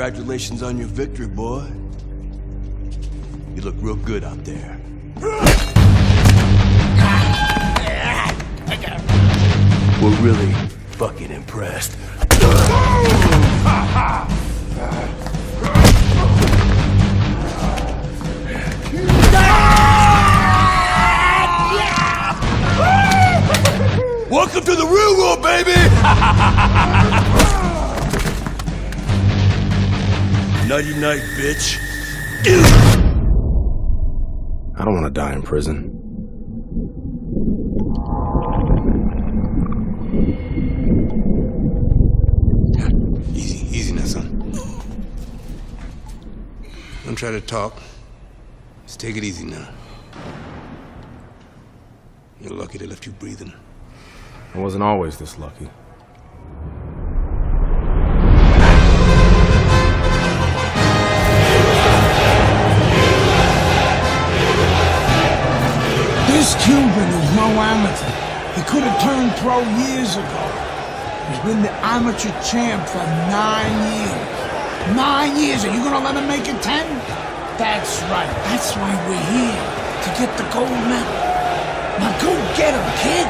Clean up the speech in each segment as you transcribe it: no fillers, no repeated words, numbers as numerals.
Congratulations on your victory, boy. You look real good out there. We're really fucking impressed. Welcome to the real world, baby! Nighty night, bitch. I don't want to die in prison. Easy now, son. Don't try to talk. Just take it easy now. You're lucky they left you breathing. I wasn't always this lucky. This Cuban is no amateur. He could have turned pro years ago. He's been the amateur champ for 9 years. 9 years. Are you gonna let him make it 10? That's right. That's why we're here. To get the gold medal. Now go get him, kid.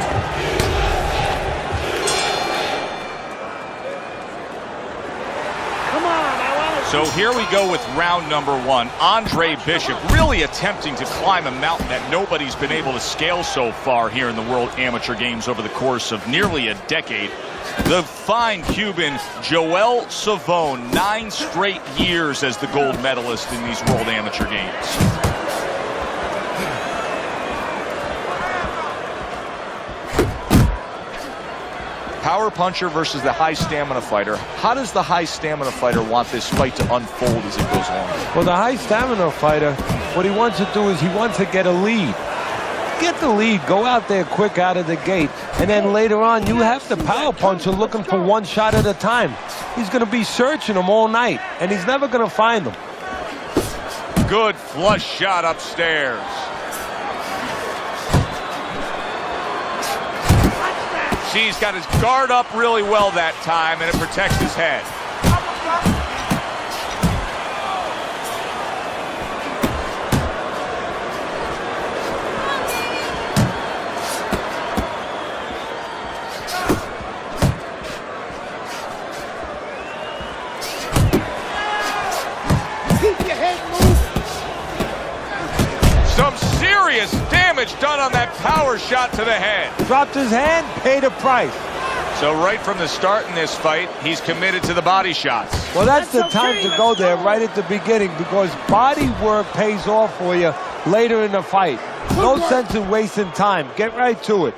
So here we go with round number 1. Andre Bishop really attempting to climb a mountain that nobody's been able to scale so far here in the World Amateur Games over the course of nearly a decade. The fine Cuban Joel Savone, 9 straight years as the gold medalist in these World Amateur Games. Power puncher versus the high stamina fighter. How does the high stamina fighter want this fight to unfold as it goes on? Well, the high stamina fighter, what he wants to do is he wants to get a lead. Get the lead, go out there quick out of the gate, and then later on you have the power puncher looking for one shot at a time. He's going to be searching them all night, and he's never going to find them. Good flush shot upstairs. He's got his guard up really well that time, and it protects his head. Keep your head moving. Some serious damage done on that power shot to the head. Dropped his hand, paid a price. So right from the start in this fight, he's committed to the body shots. Well, that's the time to go there right at the beginning, because body work pays off for you later in the fight. No sense in wasting time. Get right to it.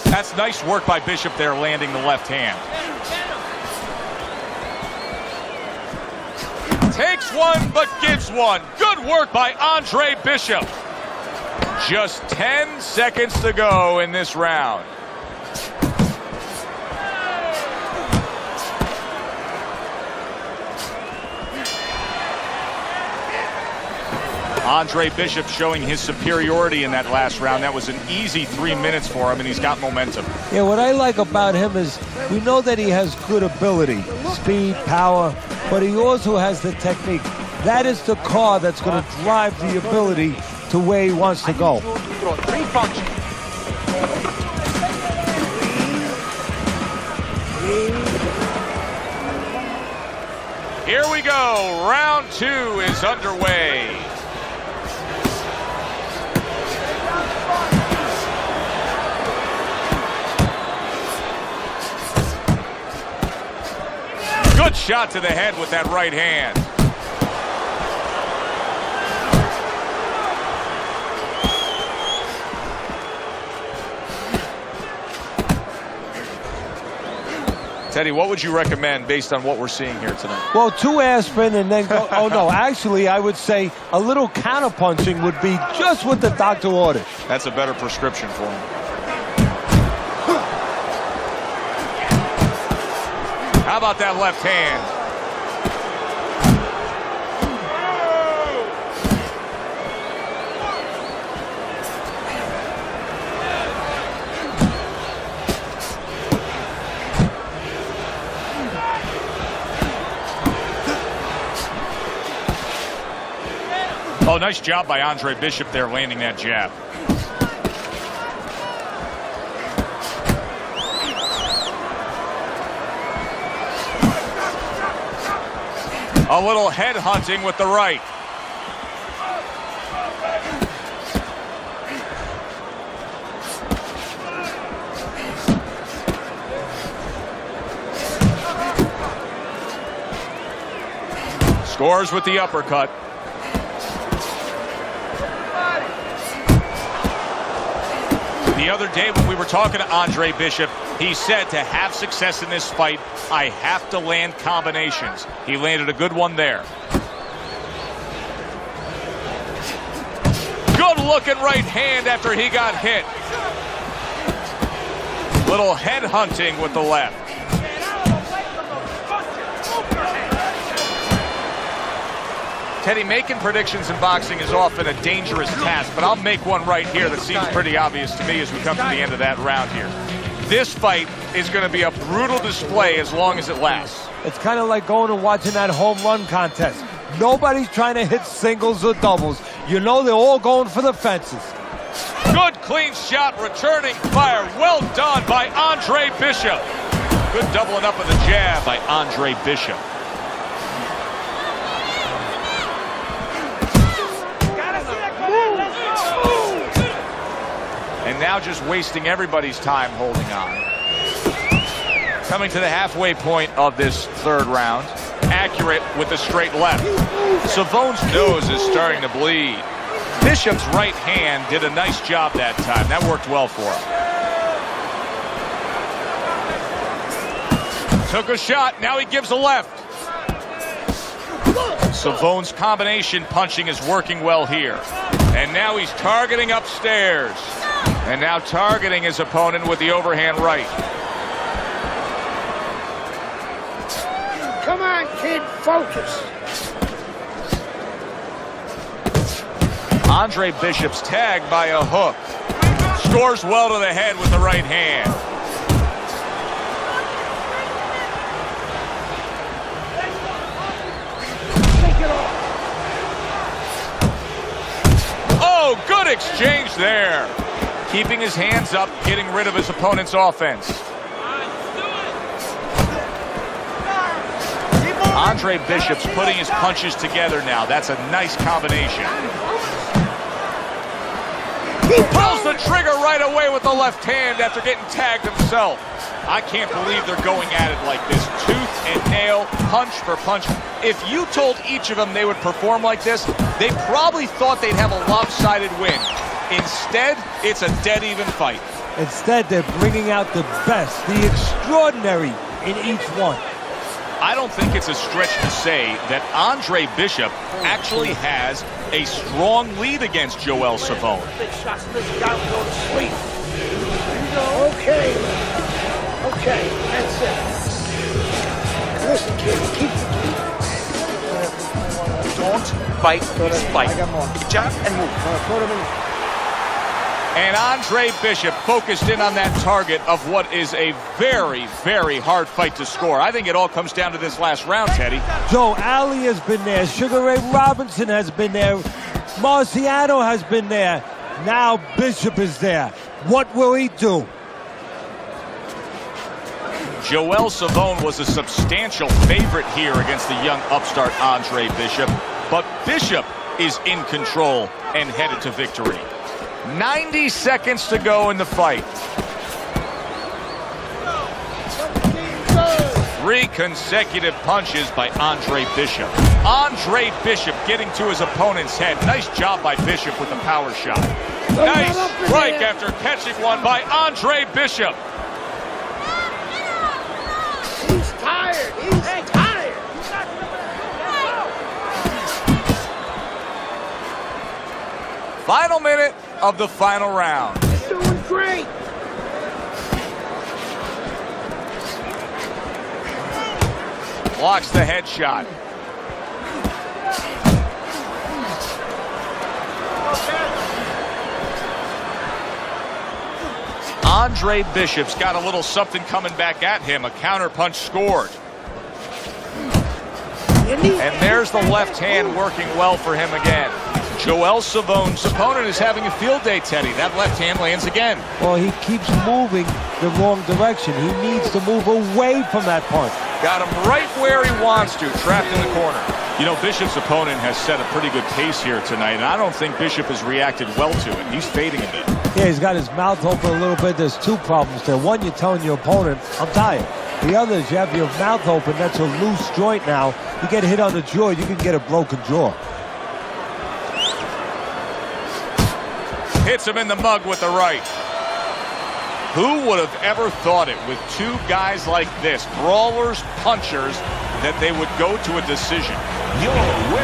That's nice work by Bishop there, landing the left hand. Takes one, but gives one. Good work by Andre Bishop. Just 10 seconds to go in this round. Andre Bishop showing his superiority in that last round. That was an easy 3 minutes for him, and he's got momentum. Yeah, what I like about him is we know that he has good ability, speed, power, but he also has the technique. That is the car that's going to drive the ability to where he wants to go. Here we go. Round 2 is underway. Good shot to the head with that right hand. Teddy, what would you recommend based on what we're seeing here tonight? Well, 2 aspirin and then go. Oh, no, actually, I would say a little counterpunching would be just what the doctor ordered. That's a better prescription for him. How about that left hand? Oh, nice job by Andre Bishop there landing that jab. A little head hunting with the right. Scores with the uppercut. The other day when we were talking to Andre Bishop, he said to have success in this fight, I have to land combinations. He landed a good one there. Good looking right hand after he got hit. Little head hunting with the left. Teddy, making predictions in boxing is often a dangerous task, but I'll make one right here that seems pretty obvious to me as we come to the end of that round here. This fight is going to be a brutal display as long as it lasts. It's kind of like going and watching that home run contest. Nobody's trying to hit singles or doubles. You know they're all going for the fences. Good clean shot, returning fire. Well done by Andre Bishop. Good doubling up of the jab by Andre Bishop. And now just wasting everybody's time holding on. Coming to the halfway point of this third round. Accurate with the straight left. Savone's nose is starting to bleed. Bishop's right hand did a nice job that time. That worked well for him. Took a shot. Now he gives a left. Savone's combination punching is working well here. And now he's targeting upstairs. And now targeting his opponent with the overhand right. Come on, kid, focus. Andre Bishop's tagged by a hook. Scores well to the head with the right hand. Oh, good exchange there. Keeping his hands up, getting rid of his opponent's offense. Andre Bishop's putting his punches together now. That's a nice combination. He pulls the trigger right away with the left hand after getting tagged himself. I can't believe they're going at it like this. Tooth and nail, punch for punch. If you told each of them they would perform like this, they probably thought they'd have a lopsided win. Instead, it's a dead-even fight. Instead, they're bringing out the best, the extraordinary in each one. I don't think it's a stretch to say that Andre Bishop actually has a strong lead against Joel Savone. Okay. Okay, that's it. Listen, kid, keep Don't fight this fight. Jab and move. And Andre Bishop focused in on that target of what is a very, very hard fight to score. I think it all comes down to this last round, Teddy. Joe Ali has been there. Sugar Ray Robinson has been there. Marciano has been there. Now Bishop is there. What will he do? Joel Savone was a substantial favorite here against the young upstart Andre Bishop. But Bishop is in control and headed to victory. 90 seconds to go in the fight. 3 consecutive punches by Andre Bishop. Andre Bishop getting to his opponent's head. Nice job by Bishop with the power shot. Nice strike after catching one by Andre Bishop. He's tired. He's tired. Final minute of the final round. You're doing great. Blocks the headshot. Andre Bishop's got a little something coming back at him. A counter punch scored. And there's the left hand working well for him again. Joel Savone's opponent is having a field day, Teddy. That left hand lands again. Well, he keeps moving the wrong direction. He needs to move away from that punch. Got him right where he wants to, trapped in the corner. You know, Bishop's opponent has set a pretty good pace here tonight, and I don't think Bishop has reacted well to it. He's fading a bit. Yeah, he's got his mouth open a little bit. There's two problems there. One, you're telling your opponent, I'm tired. The other is you have your mouth open. That's a loose joint now. You get hit on the jaw, you can get a broken jaw. Hits him in the mug with the right. Who would have ever thought it with two guys like this, brawlers, punchers, that they would go to a decision?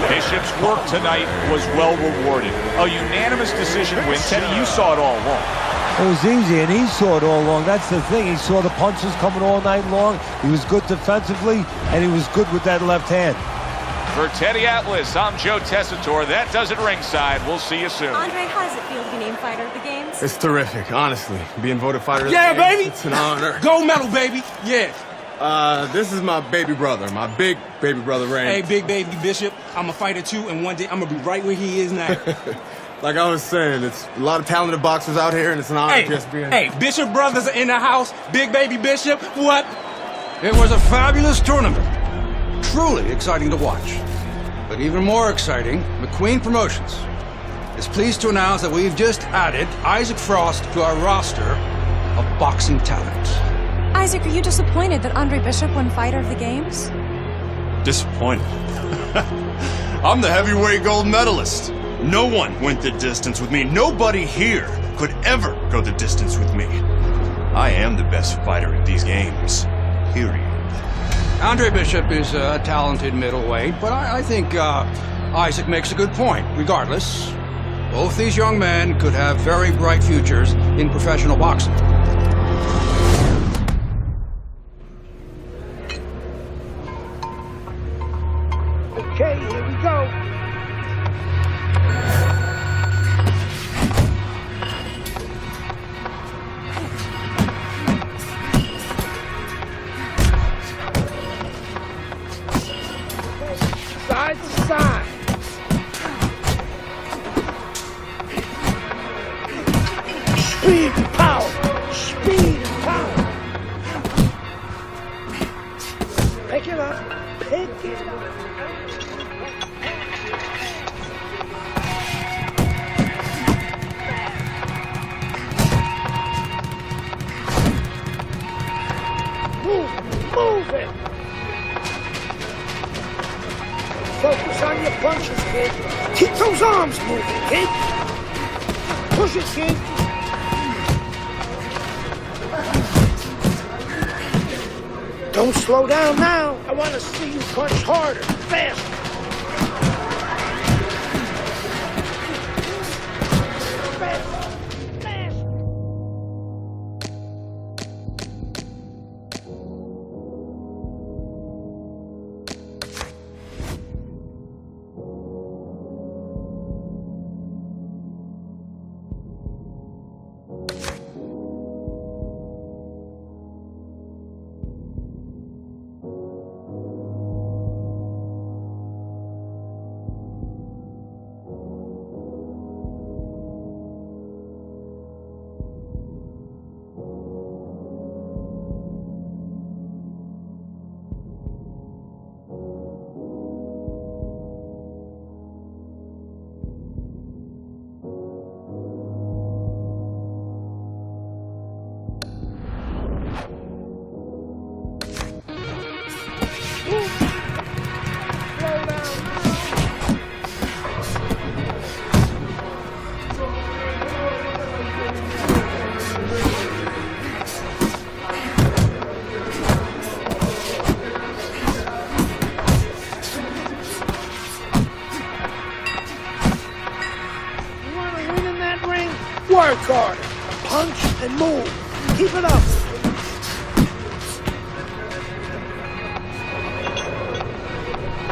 Bishop's work tonight was well rewarded. A unanimous decision win. Teddy, you saw it all along. It was easy, and he saw it all along. That's the thing. He saw the punches coming all night long. He was good defensively, and he was good with that left hand. For Teddy Atlas, I'm Joe Tessitore. That does it ringside. We'll see you soon. Andre, how does it feel to be named fighter of the games? It's terrific, honestly. Being voted fighter of the Yeah, game, baby! it's an honor. Gold medal, baby! Yeah. This is my baby brother, my big baby brother, Ray. Hey, big baby Bishop, I'm a fighter too, and one day I'm gonna be right where he is now. Like I was saying, it's a lot of talented boxers out here, and it's an honor just being... Hey, Bishop brothers are in the house. Big baby Bishop, what? It was a fabulous tournament. Truly exciting to watch. But even more exciting, McQueen Promotions is pleased to announce that we've just added Isaac Frost to our roster of boxing talent. Isaac, are you disappointed that Andre Bishop won fighter of the games? Disappointed. I'm the heavyweight gold medalist. No one went the distance with me. Nobody here could ever go the distance with me. I am the best fighter at these games. Period. Andre Bishop is a talented middleweight, but I think Isaac makes a good point. Regardless, both these young men could have very bright futures in professional boxing. Okay, here we go. Side to side. Speed and power. Speed and power. Pick it up. Pick it up. Move it! Focus on your punches, kid. Keep those arms moving, kid. Push it, kid. Don't slow down now. I want to see you punch harder, faster. Work harder. Punch and move. Keep it up.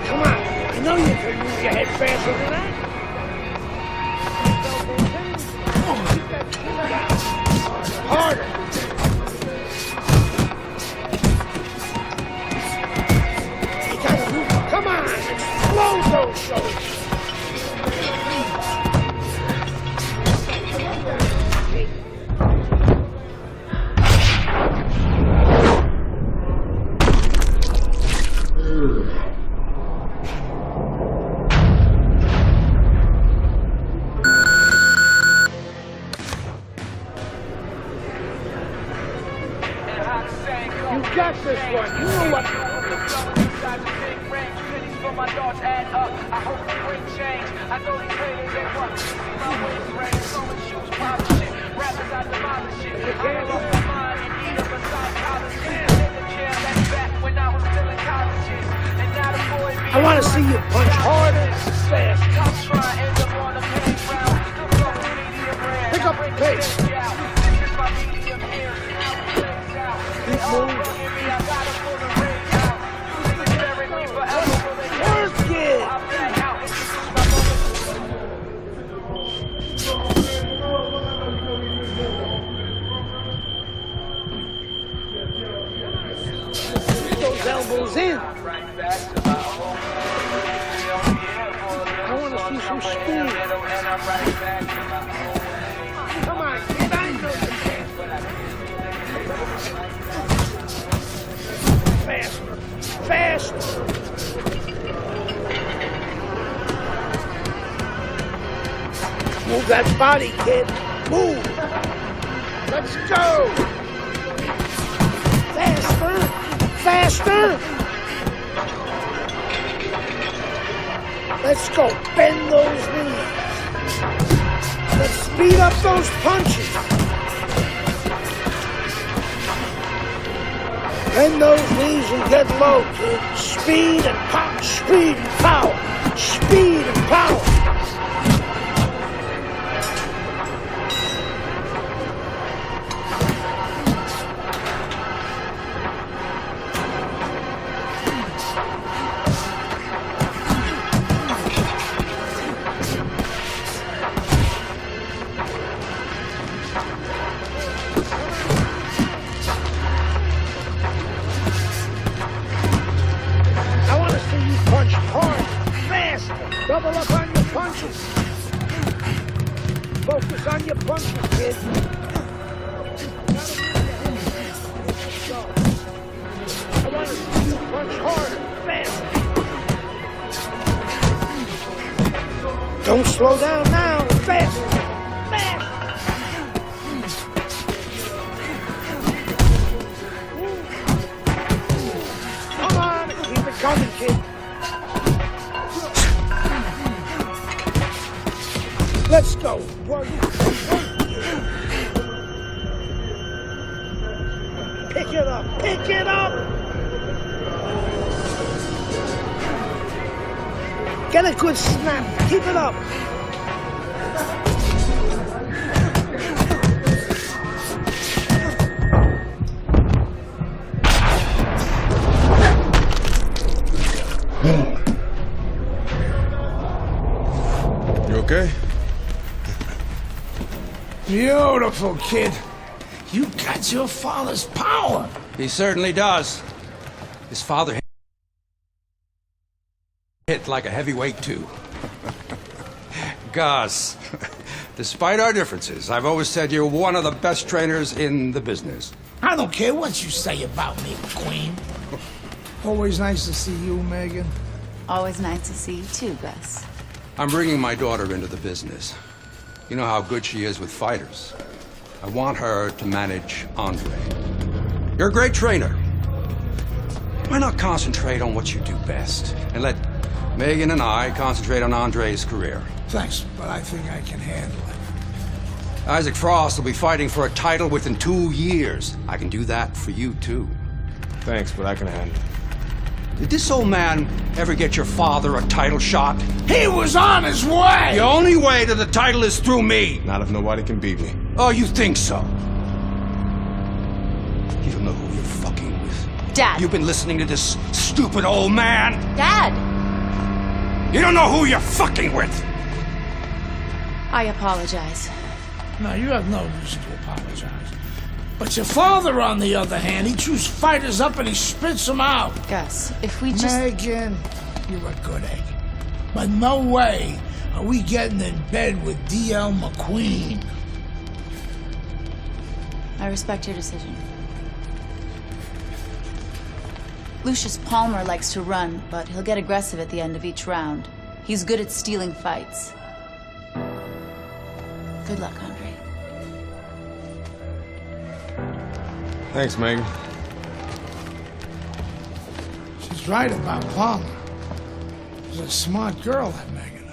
Come on. I know you can move your head faster than that. Keep that chin down. Harder. You gotta move. Come on. Explode those shoulders. I want to see you punch harder and faster. Pick up the pace. Keep moving. Work it. Get those elbows in. I want to see some speed. Come on, kid, I know you can. Faster, faster. Move that body, kid. Move. Let's go. Faster, faster. Let's go. Bend those knees. Let's speed up those punches. Bend those knees and get low, kid. Speed and power. Speed and power. Speed and power. Double up on your punches. Focus on your punches, kid. I want to see you punch harder, faster. Don't slow down now. Faster, faster. Come on, keep it coming, kid. Let's go. One. Pick it up. Pick it up. Get a good snap. Keep it up. You okay? Beautiful, kid. You got your father's power. He certainly does. His father hit like a heavyweight, too. Gus, despite our differences, I've always said you're one of the best trainers in the business. I don't care what you say about me, Queen. Always nice to see you, Megan. Always nice to see you, too, Gus. I'm bringing my daughter into the business. You know how good she is with fighters. I want her to manage Andre. You're a great trainer. Why not concentrate on what you do best and let Megan and I concentrate on Andre's career? Thanks, but I think I can handle it. Isaac Frost will be fighting for a title within 2 years. I can do that for you, too. Thanks, but I can handle it. Did this old man ever get your father a title shot? He was on his way! The only way to the title is through me. Not if nobody can beat me. Oh, you think so? You don't know who you're fucking with. Dad. You've been listening to this stupid old man. Dad! You don't know who you're fucking with. I apologize. No, you have no reason to apologize. But your father, on the other hand, he chews fighters up and he spits them out. Gus, if we just... Megan, you're a good egg. But no way are we getting in bed with D.L. McQueen. I respect your decision. Lucius Palmer likes to run, but he'll get aggressive at the end of each round. He's good at stealing fights. Good luck, Andre. Thanks, Megan. She's right about Palmer. She's a smart girl, that Megan.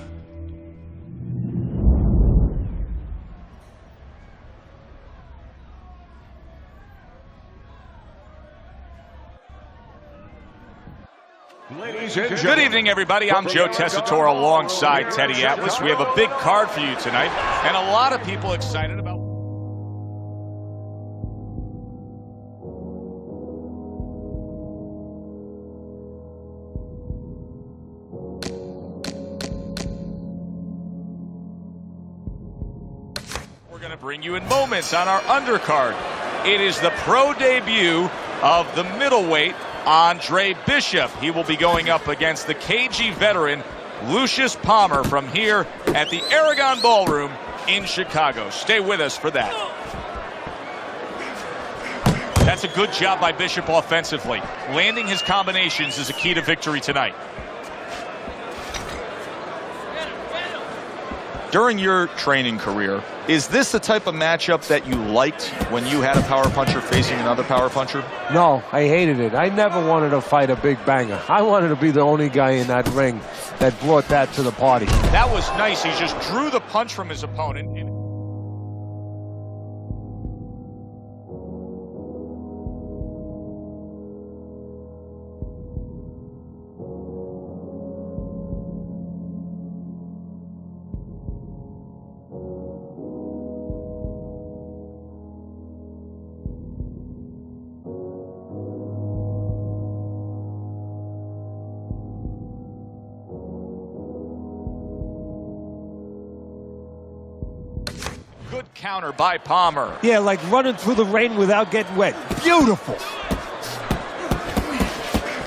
Good evening, everybody. I'm Joe Tessitore alongside Teddy Atlas. We have a big card for you tonight, and a lot of people excited about. We're going to bring you in moments on our undercard. It is the pro debut of the middleweight Andre Bishop. He will be going up against the KG veteran Lucius Palmer from here at the Aragon Ballroom in Chicago. Stay with us for that. That's a good job by Bishop offensively. Landing his combinations is a key to victory tonight. During your training career, is this the type of matchup that you liked when you had a power puncher facing another power puncher? No, I hated it. I never wanted to fight a big banger. I wanted to be the only guy in that ring that brought that to the party. That was nice. He just drew the punch from his opponent. Good counter by Palmer. Yeah, like running through the rain without getting wet. Beautiful.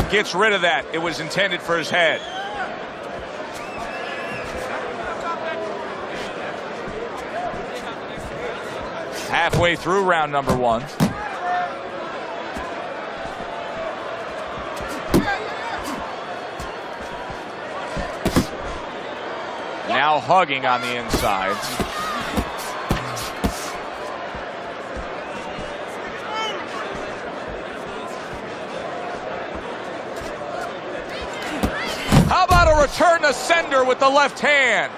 Gets rid of that. It was intended for his head. Halfway through round number one. Now hugging on the inside. How about a return to sender with the left hand?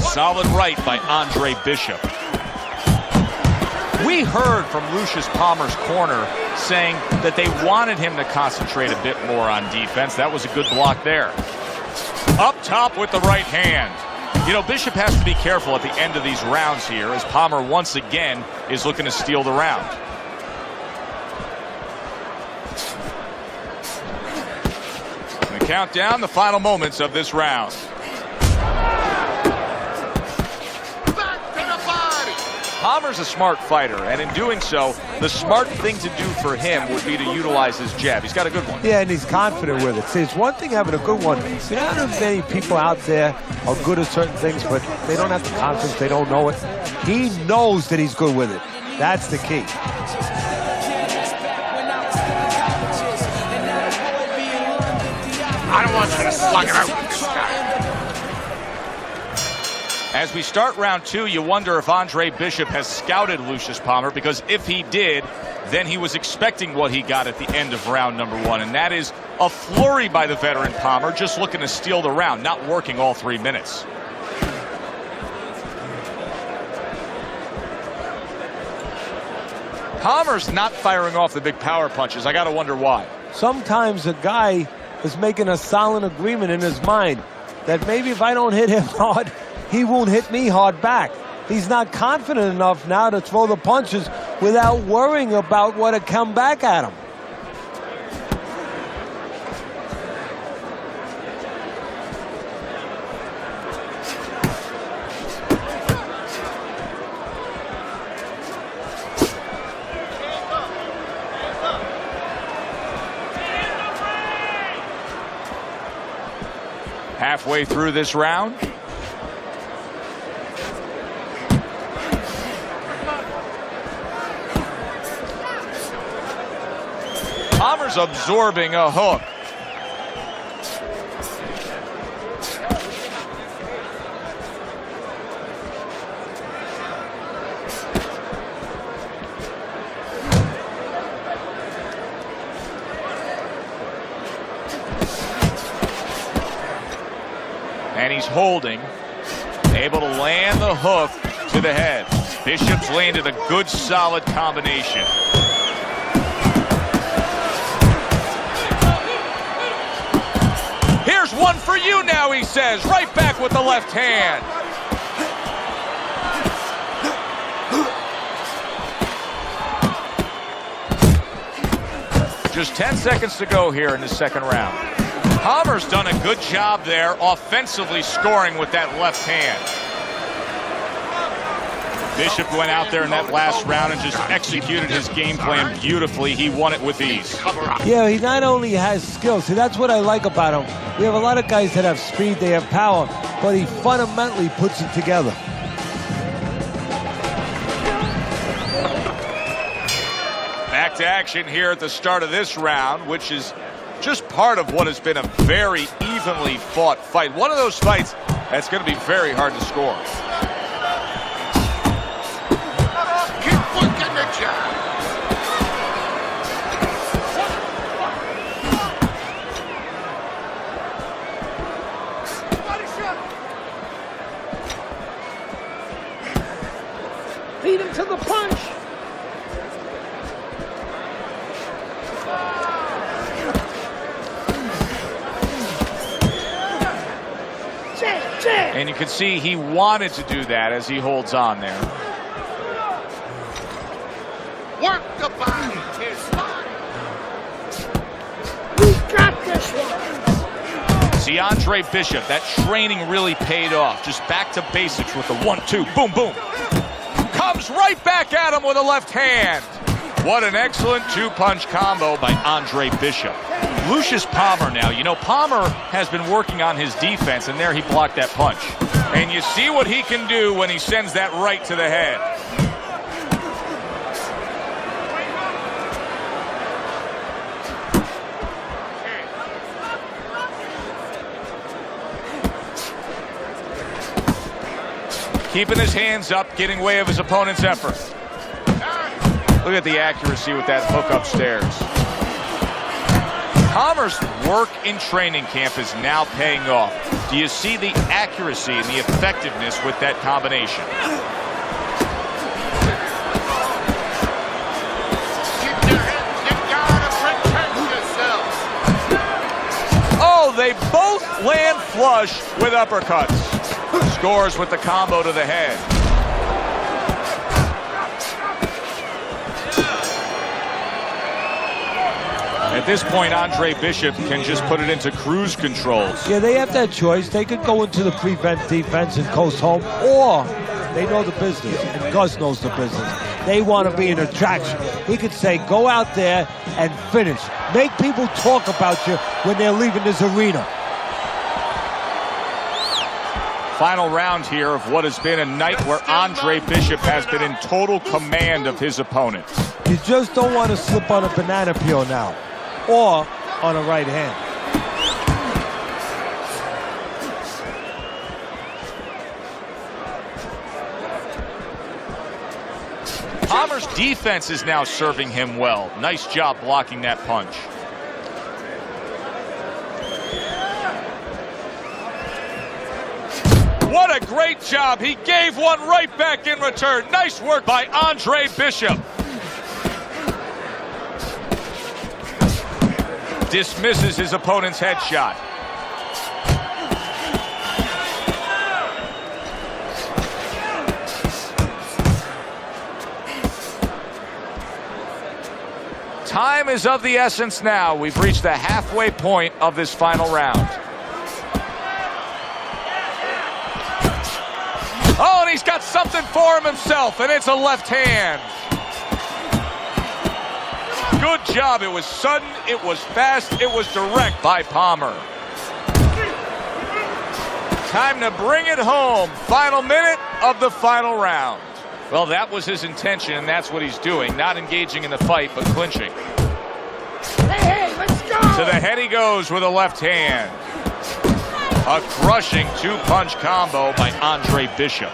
Solid right by Andre Bishop. We heard from Lucius Palmer's corner saying that they wanted him to concentrate a bit more on defense. That was a good block there. Up top with the right hand. You know, Bishop has to be careful at the end of these rounds here as Palmer once again is looking to steal the round. Count down the final moments of this round. Palmer's a smart fighter, and in doing so, the smart thing to do for him would be to utilize his jab. He's got a good one. Yeah, and he's confident with it. See, it's one thing having a good one. You know how many people out there are good at certain things, but they don't have the confidence, they don't know it. He knows that he's good with it. That's the key. I don't want you to slug it out with this guy. As we start round two, you wonder if Andre Bishop has scouted Lucius Palmer, because if he did, then he was expecting what he got at the end of round number one, and that is a flurry by the veteran Palmer, just looking to steal the round, not working all 3 minutes. Palmer's not firing off the big power punches. I got to wonder why. Sometimes a guy is making a silent agreement in his mind that maybe if I don't hit him hard, he won't hit me hard back. He's not confident enough now to throw the punches without worrying about what had come back at him. Halfway through this round. Palmer's absorbing a hook. And he's holding, able to land the hook to the head. Bishop's landed a good, solid combination. Here's one for you now, he says. Right back with the left hand. Just 10 seconds to go here in the second round. Palmer's done a good job there offensively scoring with that left hand. Bishop went out there in that last round and just executed his game plan beautifully. He won it with ease. Yeah, he not only has skill. See, that's what I like about him. We have a lot of guys that have speed, they have power, but he fundamentally puts it together. Back to action here at the start of this round, which is just part of what has been a very evenly fought fight. One of those fights that's going to be very hard to score. Keep working the job. Feed him to the punch. And you can see he wanted to do that as he holds on there. Work the body. His body. We got this one. See, Andre Bishop, that training really paid off. Just back to basics with the 1-2. Boom, boom. Comes right back at him with a left hand. What an excellent two-punch combo by Andre Bishop. Lucius Palmer now. You know, Palmer has been working on his defense, and there he blocked that punch. And you see what he can do when he sends that right to the head. Keeping his hands up, getting way of his opponent's effort. Look at the accuracy with that hook upstairs. Palmer's work in training camp is now paying off. Do you see the accuracy and the effectiveness with that combination? Keep your heads. You gotta protect yourself. Oh, they both land flush with uppercuts. Scores with the combo to the head. At this point, Andre Bishop can just put it into cruise controls. Yeah, they have that choice. They could go into the prevent defense and coast home, or they know the business, and Gus knows the business. They want to be an attraction. He could say, go out there and finish. Make people talk about you when they're leaving this arena. Final round here of what has been a night where Andre Bishop has been in total command of his opponent. You just don't want to slip on a banana peel now, or on a right hand. Palmer's defense is now serving him well. Nice job blocking that punch. What a great job. He gave one right back in return. Nice work by Andre Bishop. Dismisses his opponent's headshot. Time is of the essence now. We've reached the halfway point of this final round. Oh, and he's got something for him himself, and it's a left hand. Good job. It was sudden, it was fast, it was direct by Palmer. Time to bring it home. Final minute of the final round. Well, that was his intention, and that's what he's doing. Not engaging in the fight, but clinching. Hey, let's go! To the head he goes with a left hand. A crushing two-punch combo by Andre Bishop.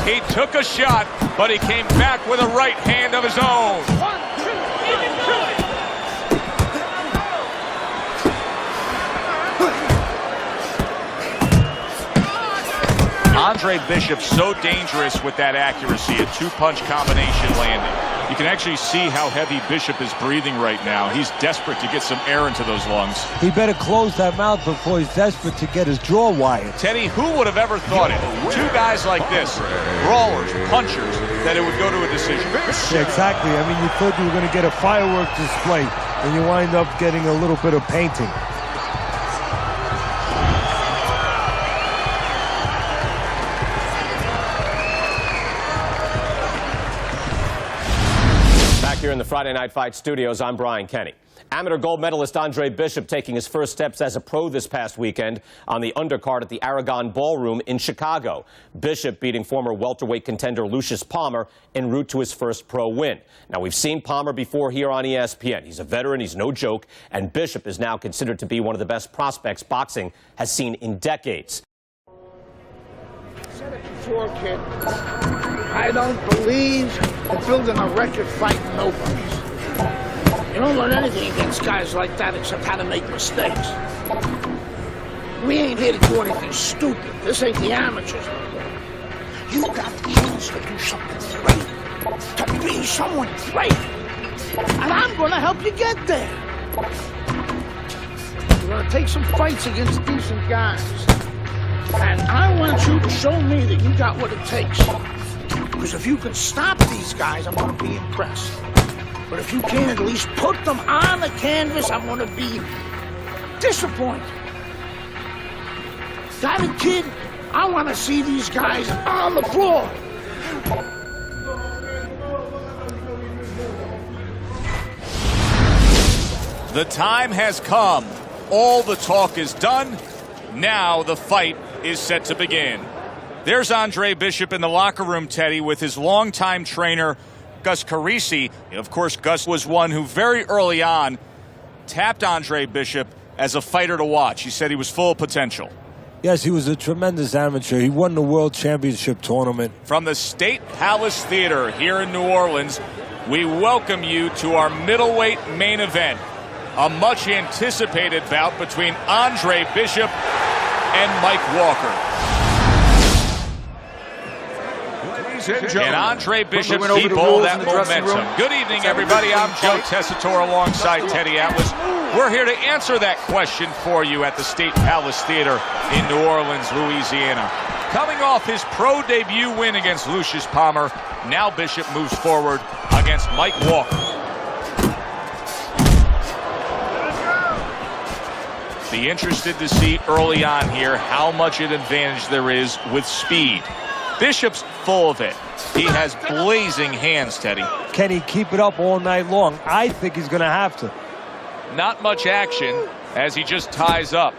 He took a shot, but he came back with a right hand of his own. Andre Bishop so dangerous with that accuracy, a two-punch combination landing. You can actually see how heavy Bishop is breathing right now. He's desperate to get some air into those lungs. He better close that mouth before he's desperate to get his jaw wired. Teddy, who would have ever thought it? Two guys like this, brawlers, punchers, that it would go to a decision. Yeah, exactly. I mean, you thought you were going to get a fireworks display, and you wind up getting a little bit of painting. Here in the Friday Night Fight studios, I'm Brian Kenny. Amateur gold medalist Andre Bishop taking his first steps as a pro this past weekend on the undercard at the Aragon Ballroom in Chicago. Bishop beating former welterweight contender Lucius Palmer en route to his first pro win. Now, we've seen Palmer before here on ESPN. He's a veteran, he's no joke, and Bishop is now considered to be one of the best prospects boxing has seen in decades. Said it before, kid. I don't believe in building a record fighting nobodies. You don't learn anything against guys like that except how to make mistakes. We ain't here to do anything stupid. This ain't the amateurs. You got the chance to do something great, to be someone great. And I'm gonna help you get there. You're gonna take some fights against decent guys. And I want you to show me that you got what it takes. Because if you can stop these guys, I'm going to be impressed. But if you can't at least put them on the canvas, I'm going to be disappointed. Got it, kid? I want to see these guys on the floor. The time has come. All the talk is done. Now the fight is set to begin. There's Andre Bishop in the locker room, Teddy, with his longtime trainer, Gus Carisi. Of course, Gus was one who very early on tapped Andre Bishop as a fighter to watch. He said he was full of potential. Yes, he was a tremendous amateur. He won the World Championship tournament. From the State Palace Theater here in New Orleans, we welcome you to our middleweight main event. A much-anticipated bout between Andre Bishop and Mike Walker. And Andre Bishop deep all that momentum. Good evening, everybody. I'm Joe Tessitore alongside Teddy Atlas. We're here to answer that question for you at the State Palace Theater in New Orleans, Louisiana. Coming off his pro debut win against Lucius Palmer, now Bishop moves forward against Mike Walker. Be interested to see early on here how much an advantage there is with speed. Bishop's full of it. He has blazing hands, Teddy. Can he keep it up all night long? I think he's going to have to. Not much action as he just ties up.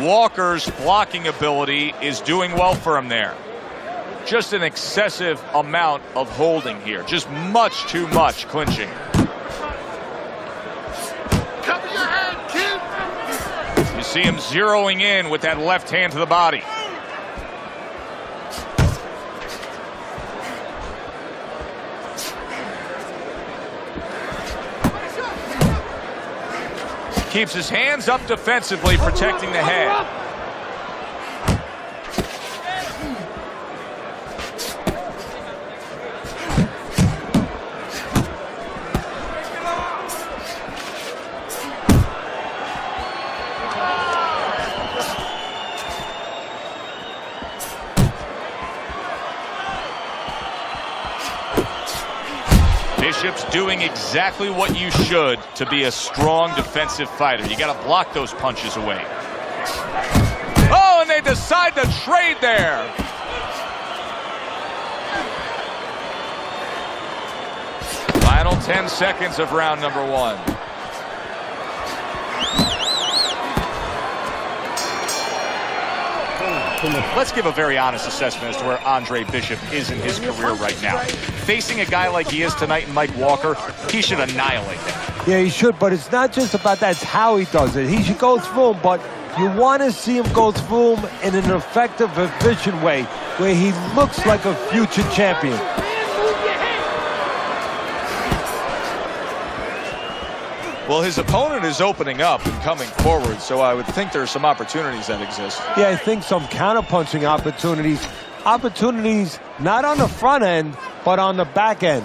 Walker's blocking ability is doing well for him there. Just an excessive amount of holding here. Just much too much clinching. Cover your head, kid. You see him zeroing in with that left hand to the body. Keeps his hands up defensively, protecting the head. Bishop's doing exactly what you should to be a strong defensive fighter. You got to block those punches away. Oh, and they decide to trade there. Final 10 seconds of round number one. Let's give a very honest assessment as to where Andre Bishop is in his career right now. Facing a guy like he is tonight in Mike Walker, he should annihilate him. Yeah, he should, but it's not just about that. It's how he does it. He should go through him, but you want to see him go through him in an effective, efficient way where he looks like a future champion. Well, his opponent is opening up and coming forward, so I would think there are some opportunities that exist. Yeah, I think some counterpunching opportunities. Opportunities not on the front end, but on the back end.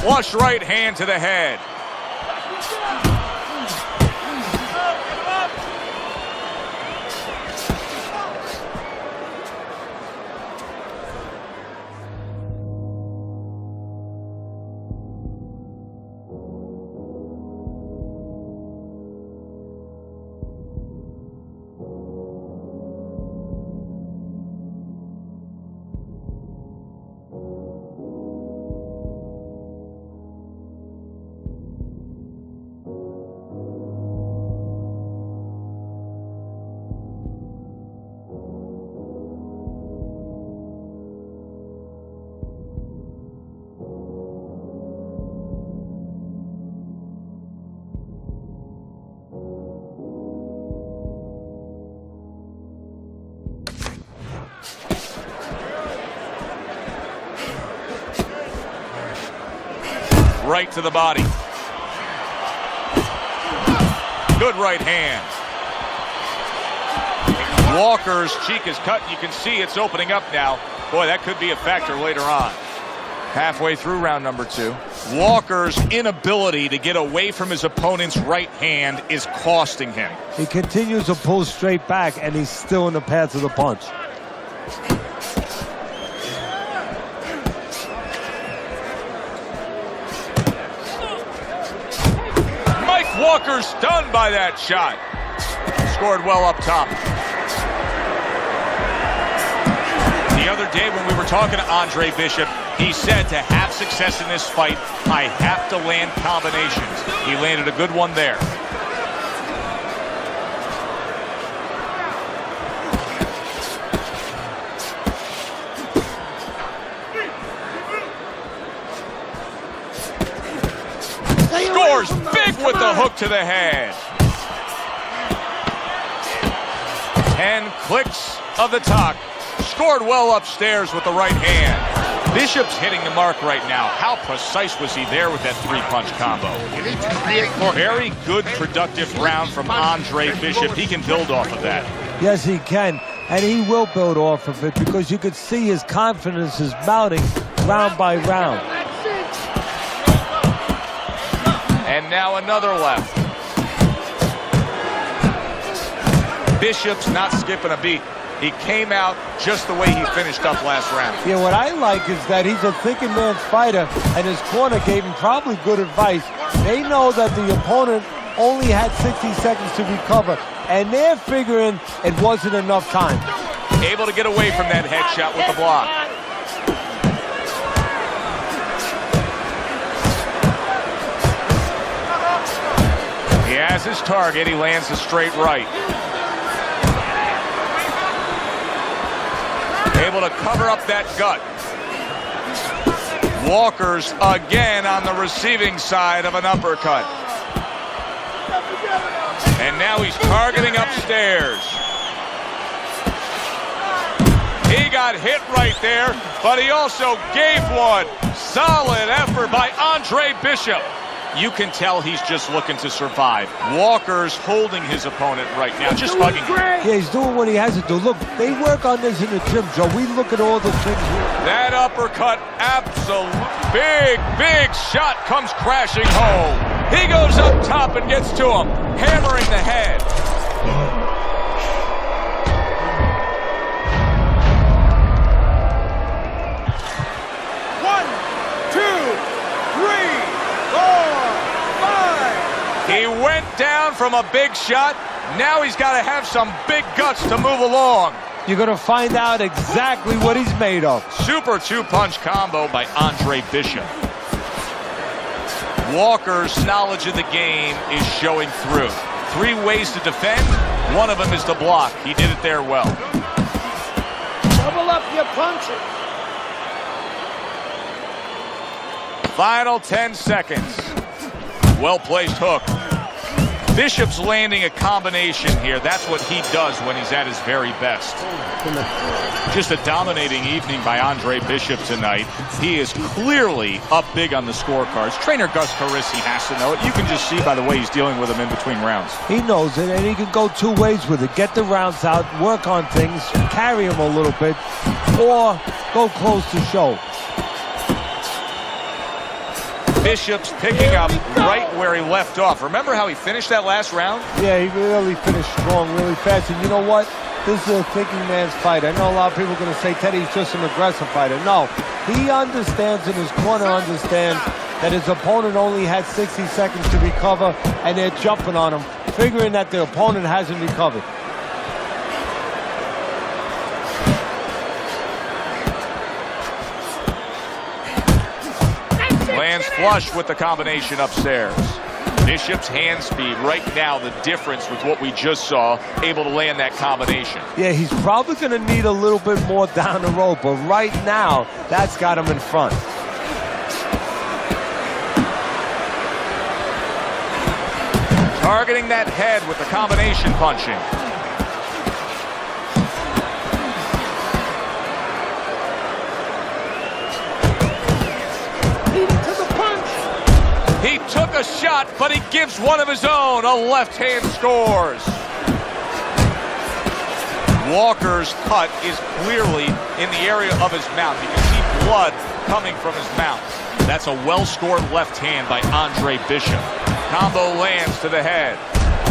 Flush right hand to the head. Right to the body. Good right hand. Walker's cheek is cut. You can see it's opening up now. Boy, that could be a factor later on. Halfway through round number 2. Walker's inability to get away from his opponent's right hand is costing him. He continues to pull straight back, and he's still in the path of the punch. Walker's stunned by that shot. Scored well up top. The other day when we were talking to Andre Bishop, he said to have success in this fight, I have to land combinations. He landed a good one there. Scores big with the hook to the head. 10 clicks of the talk. Scored well upstairs with the right hand. Bishop's hitting the mark right now. How precise was he there with that 3-punch combo? Very good, productive round from Andre Bishop. He can build off of that. Yes, he can. And he will build off of it because you could see his confidence is mounting round by round. And now another left. Bishop's not skipping a beat. He came out just the way he finished up last round. Yeah, what I like is that he's a thinking man's fighter, and his corner gave him probably good advice. They know that the opponent only had 60 seconds to recover, and they're figuring it wasn't enough time. Able to get away from that headshot with the block. He has his target. He lands a straight right. Able to cover up that gut. Walker's again on the receiving side of an uppercut. And now he's targeting upstairs. He got hit right there, but he also gave one. Solid effort by Andre Bishop. You can tell he's just looking to survive. Walker's holding his opponent right now, just hugging him. Yeah, he's doing what he has to do. Look, they work on this in the gym, Joe. We look at all the things here. That uppercut, absolute big shot comes crashing home. He goes up top and gets to him, hammering the head. He went down from a big shot. Now he's got to have some big guts to move along. You're going to find out exactly what he's made of. Super 2-punch combo by Andre Bishop. Walker's knowledge of the game is showing through. 3 ways to defend. One of them is to block. He did it there well. Double up your punches. Final 10 seconds. Well-placed hook. Bishop's landing a combination here. That's what he does when he's at his very best. Just a dominating evening by Andre Bishop tonight. He is clearly up big on the scorecards. Trainer Gus Carisi has to know it. You can just see by the way he's dealing with him in between rounds. He knows it, and he can go two ways with it. Get the rounds out, work on things, carry him a little bit, or go close to show. Bishop's picking up right where he left off. Remember how he finished that last round? Yeah, he really finished strong, really fast. And you know what? This is a thinking man's fight. I know a lot of people are going to say Teddy's just an aggressive fighter. No, he understands, and his corner understands that his opponent only had 60 seconds to recover, and they're jumping on him, figuring that the opponent hasn't recovered. Lands flush with the combination upstairs. Bishop's hand speed right now, the difference with what we just saw, able to land that combination. Yeah, he's probably going to need a little bit more down the road, but right now, that's got him in front. Targeting that head with the combination punching. He took a shot, but he gives one of his own. A left hand scores. Walker's cut is clearly in the area of his mouth. You can see blood coming from his mouth. That's a well-scored left hand by Andre Bishop. Combo lands to the head.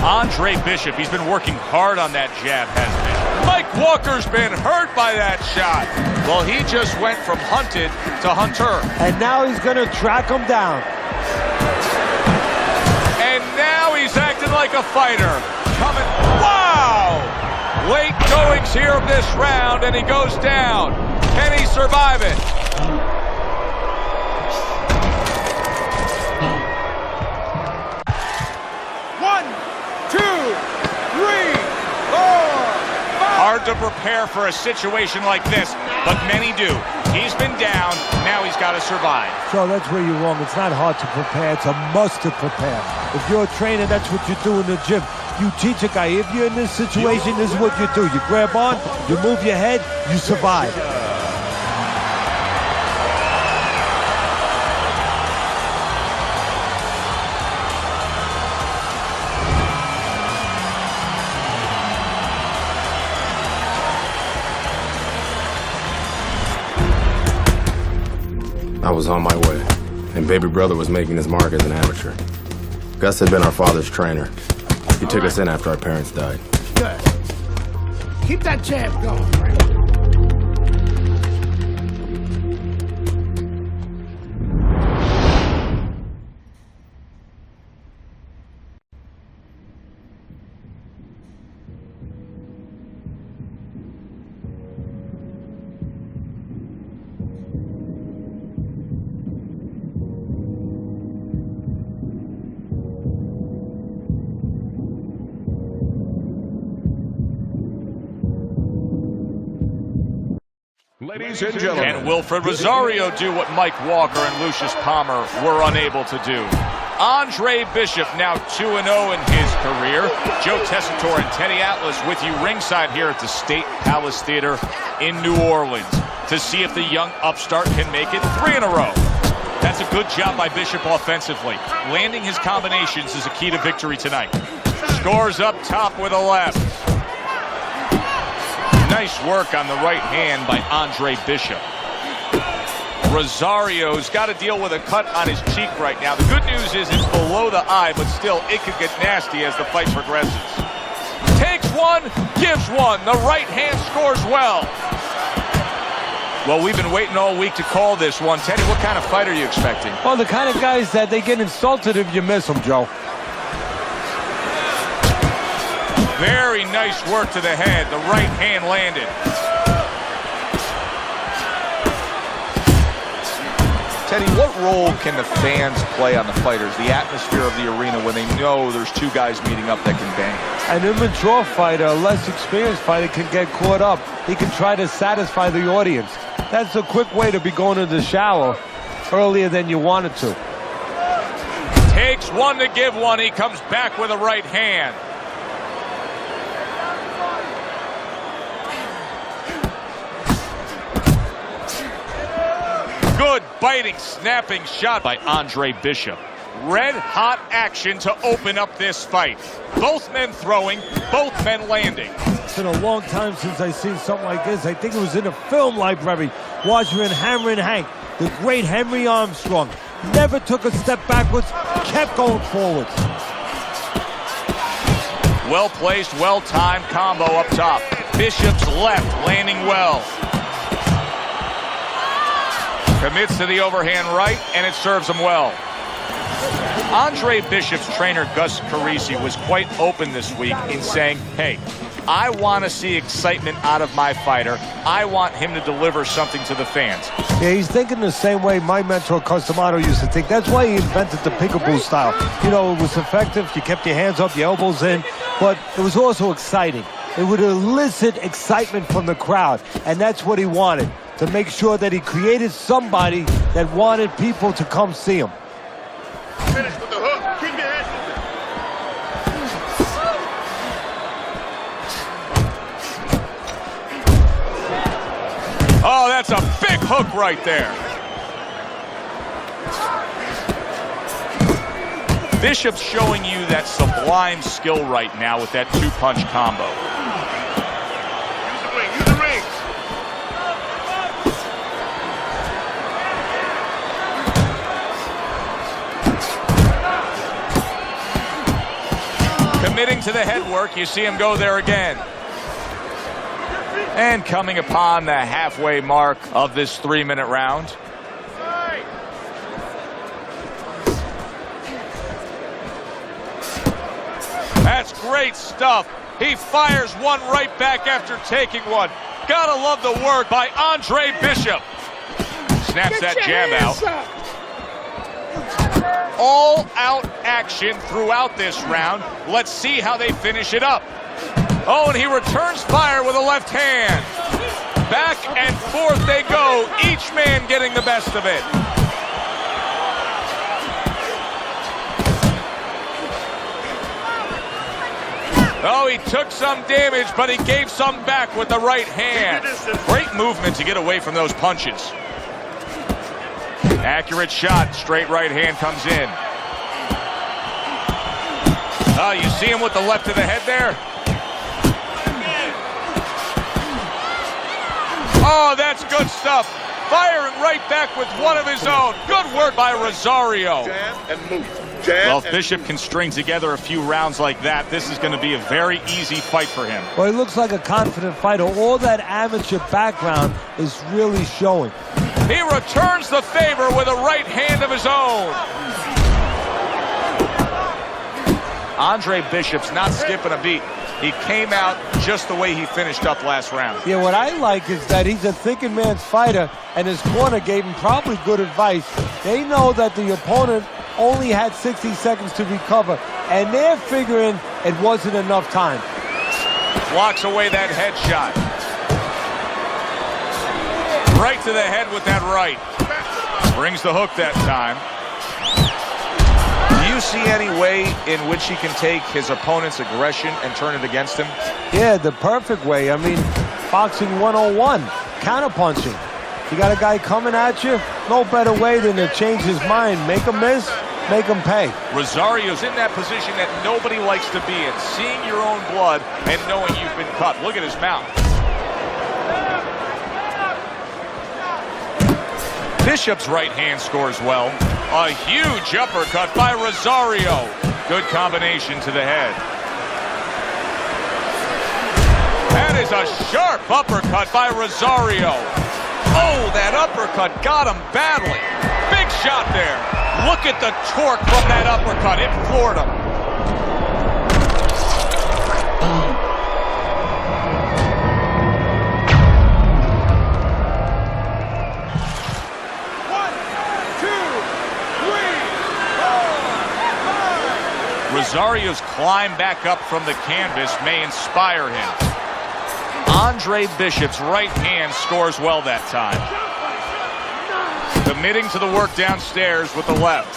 Andre Bishop, he's been working hard on that jab, hasn't he? Mike Walker's been hurt by that shot. Well, he just went from hunted to hunter. And now he's going to track him down. And now he's acting like a fighter. Coming, wow! Late goings here of this round, and he goes down. Can he survive it? Hard to prepare for a situation like this, but many do. He's been down, now he's got to survive. So that's where you're wrong. It's not hard to prepare, it's a must to prepare. If you're a trainer, that's what you do in the gym. You teach a guy, if you're in this situation, this is what you do. You grab on, you move your head, you survive. I was on my way, and baby brother was making his mark as an amateur. Gus had been our father's trainer. He took us in after our parents died. Good. Keep that jab going, Frank. Ladies and gentlemen. Can Wilfred Rosario do what Mike Walker and Lucius Palmer were unable to do? Andre Bishop now 2-0 in his career. Joe Tessitore and Teddy Atlas with you ringside here at the State Palace Theater in New Orleans to see if the young upstart can make it 3 in a row. That's a good job by Bishop offensively. Landing his combinations is a key to victory tonight. Scores up top with a left. Nice work on the right hand by Andre Bishop. Rosario's got to deal with a cut on his cheek right now. The good news is it's below the eye, but still it could get nasty as the fight progresses. Takes one, gives one. The right hand scores well. Well, we've been waiting all week to call this one. Teddy, what kind of fight are you expecting? Well, the kind of guys that they get insulted if you miss them, Joe. Very nice work to the head. The right hand landed. Teddy, what role can the fans play on the fighters, the atmosphere of the arena when they know there's two guys meeting up that can bang? An immature fighter, a less experienced fighter can get caught up. He can try to satisfy the audience. That's a quick way to be going to the shower earlier than you wanted to. Takes takes one to give one. He comes back with a right hand. Good biting, snapping shot by Andre Bishop. Red-hot action to open up this fight. Both men throwing, both men landing. It's been a long time since I've seen something like this. I think it was in a film library. Watching Hammer and Hank, the great Henry Armstrong. Never took a step backwards, kept going forwards. Well-placed, well-timed combo up top. Bishop's left landing well. Commits to the overhand right, and it serves him well. Andre Bishop's trainer, Gus Carisi, was quite open this week in saying, hey, I want to see excitement out of my fighter. I want him to deliver something to the fans. Yeah, he's thinking the same way my mentor, Customato, used to think. That's why he invented the peekaboo style. You know, it was effective. You kept your hands up, your elbows in, but it was also exciting. It would elicit excitement from the crowd, and that's what he wanted, to make sure that he created somebody that wanted people to come see him. Finish with the hook. Keep your head moving. Oh, that's a big hook right there. Bishop's showing you that sublime skill right now with that two-punch combo. Use the ring. Committing to the head work, you see him go there again. And coming upon the halfway mark of this 3-minute round. That's great stuff. He fires one right back after taking one. Gotta love the work by Andre Bishop. Snaps that jab out. All-out action throughout this round. Let's see how they finish it up. Oh, and he returns fire with a left hand. Back and forth they go, each man getting the best of it. Oh, he took some damage, but he gave some back with the right hand. Great movement to get away from those punches. Accurate shot, straight right hand comes in. Oh, you see him with the left to the head there? Oh, that's good stuff. Firing right back with one of his own. Good work by Rosario. Jab and move. Well, if Bishop can string together a few rounds like that, this is going to be a very easy fight for him. Well, he looks like a confident fighter. All that amateur background is really showing. He returns the favor with a right hand of his own. Andre Bishop's not skipping a beat. He came out just the way he finished up last round. Yeah, what I like is that he's a thinking man's fighter, and his corner gave him probably good advice. They know that the opponent only had 60 seconds to recover, and they're figuring it wasn't enough time. Blocks away that headshot. Right to the head with that right. Brings the hook that time. Do you see any way in which he can take his opponent's aggression and turn it against him? Yeah, the perfect way. I mean, boxing 101, counterpunching. You got a guy coming at you, no better way than to change his mind. Make him miss, make him pay. Rosario's in that position that nobody likes to be in, seeing your own blood and knowing you've been cut. Look at his mouth. Bishop's right hand scores well. A huge uppercut by Rosario. Good combination to the head. That is a sharp uppercut by Rosario. Oh, that uppercut got him badly. Big shot there. Look at the torque from that uppercut. It floored him. Rosario's climb back up from the canvas may inspire him. Andre Bishop's right hand scores well that time. Committing to the work downstairs with the left.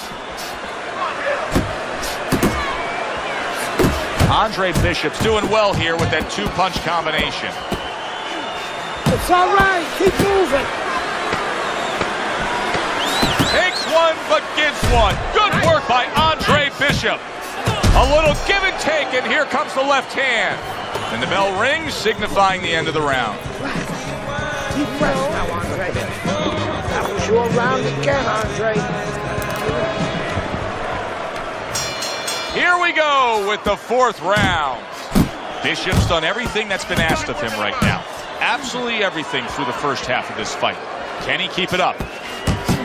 Andre Bishop's doing well here with that two-punch combination. It's all right. Keep moving. Takes one, but gives one. Good work by Andre Bishop. A little give and take, and here comes the left hand. And the bell rings, signifying the end of the round. Deep breath now, Andre. That was your round again, Andre. Here we go with the fourth round. Bishop's done everything that's been asked of him right now. Absolutely everything through the first half of this fight. Can he keep it up?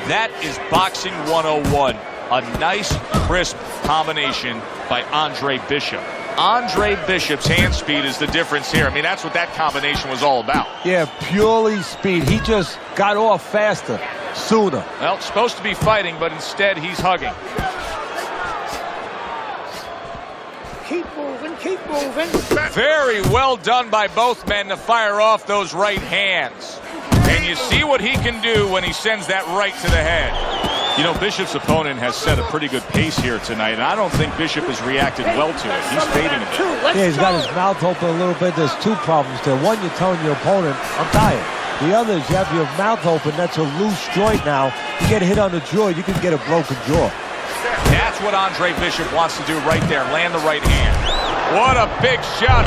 That is boxing 101. A nice, crisp combination by Andre Bishop. Andre Bishop's hand speed is the difference here. I mean, that's what that combination was all about. Yeah, purely speed. He just got off faster, sooner. Well, supposed to be fighting, but instead he's hugging. Keep moving, keep moving. Very well done by both men to fire off those right hands. And you see what he can do when he sends that right to the head. You know, Bishop's opponent has set a pretty good pace here tonight, and I don't think Bishop has reacted well to it. He's fading a bit. Yeah, he's got his mouth open a little bit. There's two problems there. One, you're telling your opponent, I'm tired. The other is you have your mouth open. That's a loose joint now. You get hit on the jaw, you can get a broken jaw. That's what Andre Bishop wants to do right there. Land the right hand. What a big shot.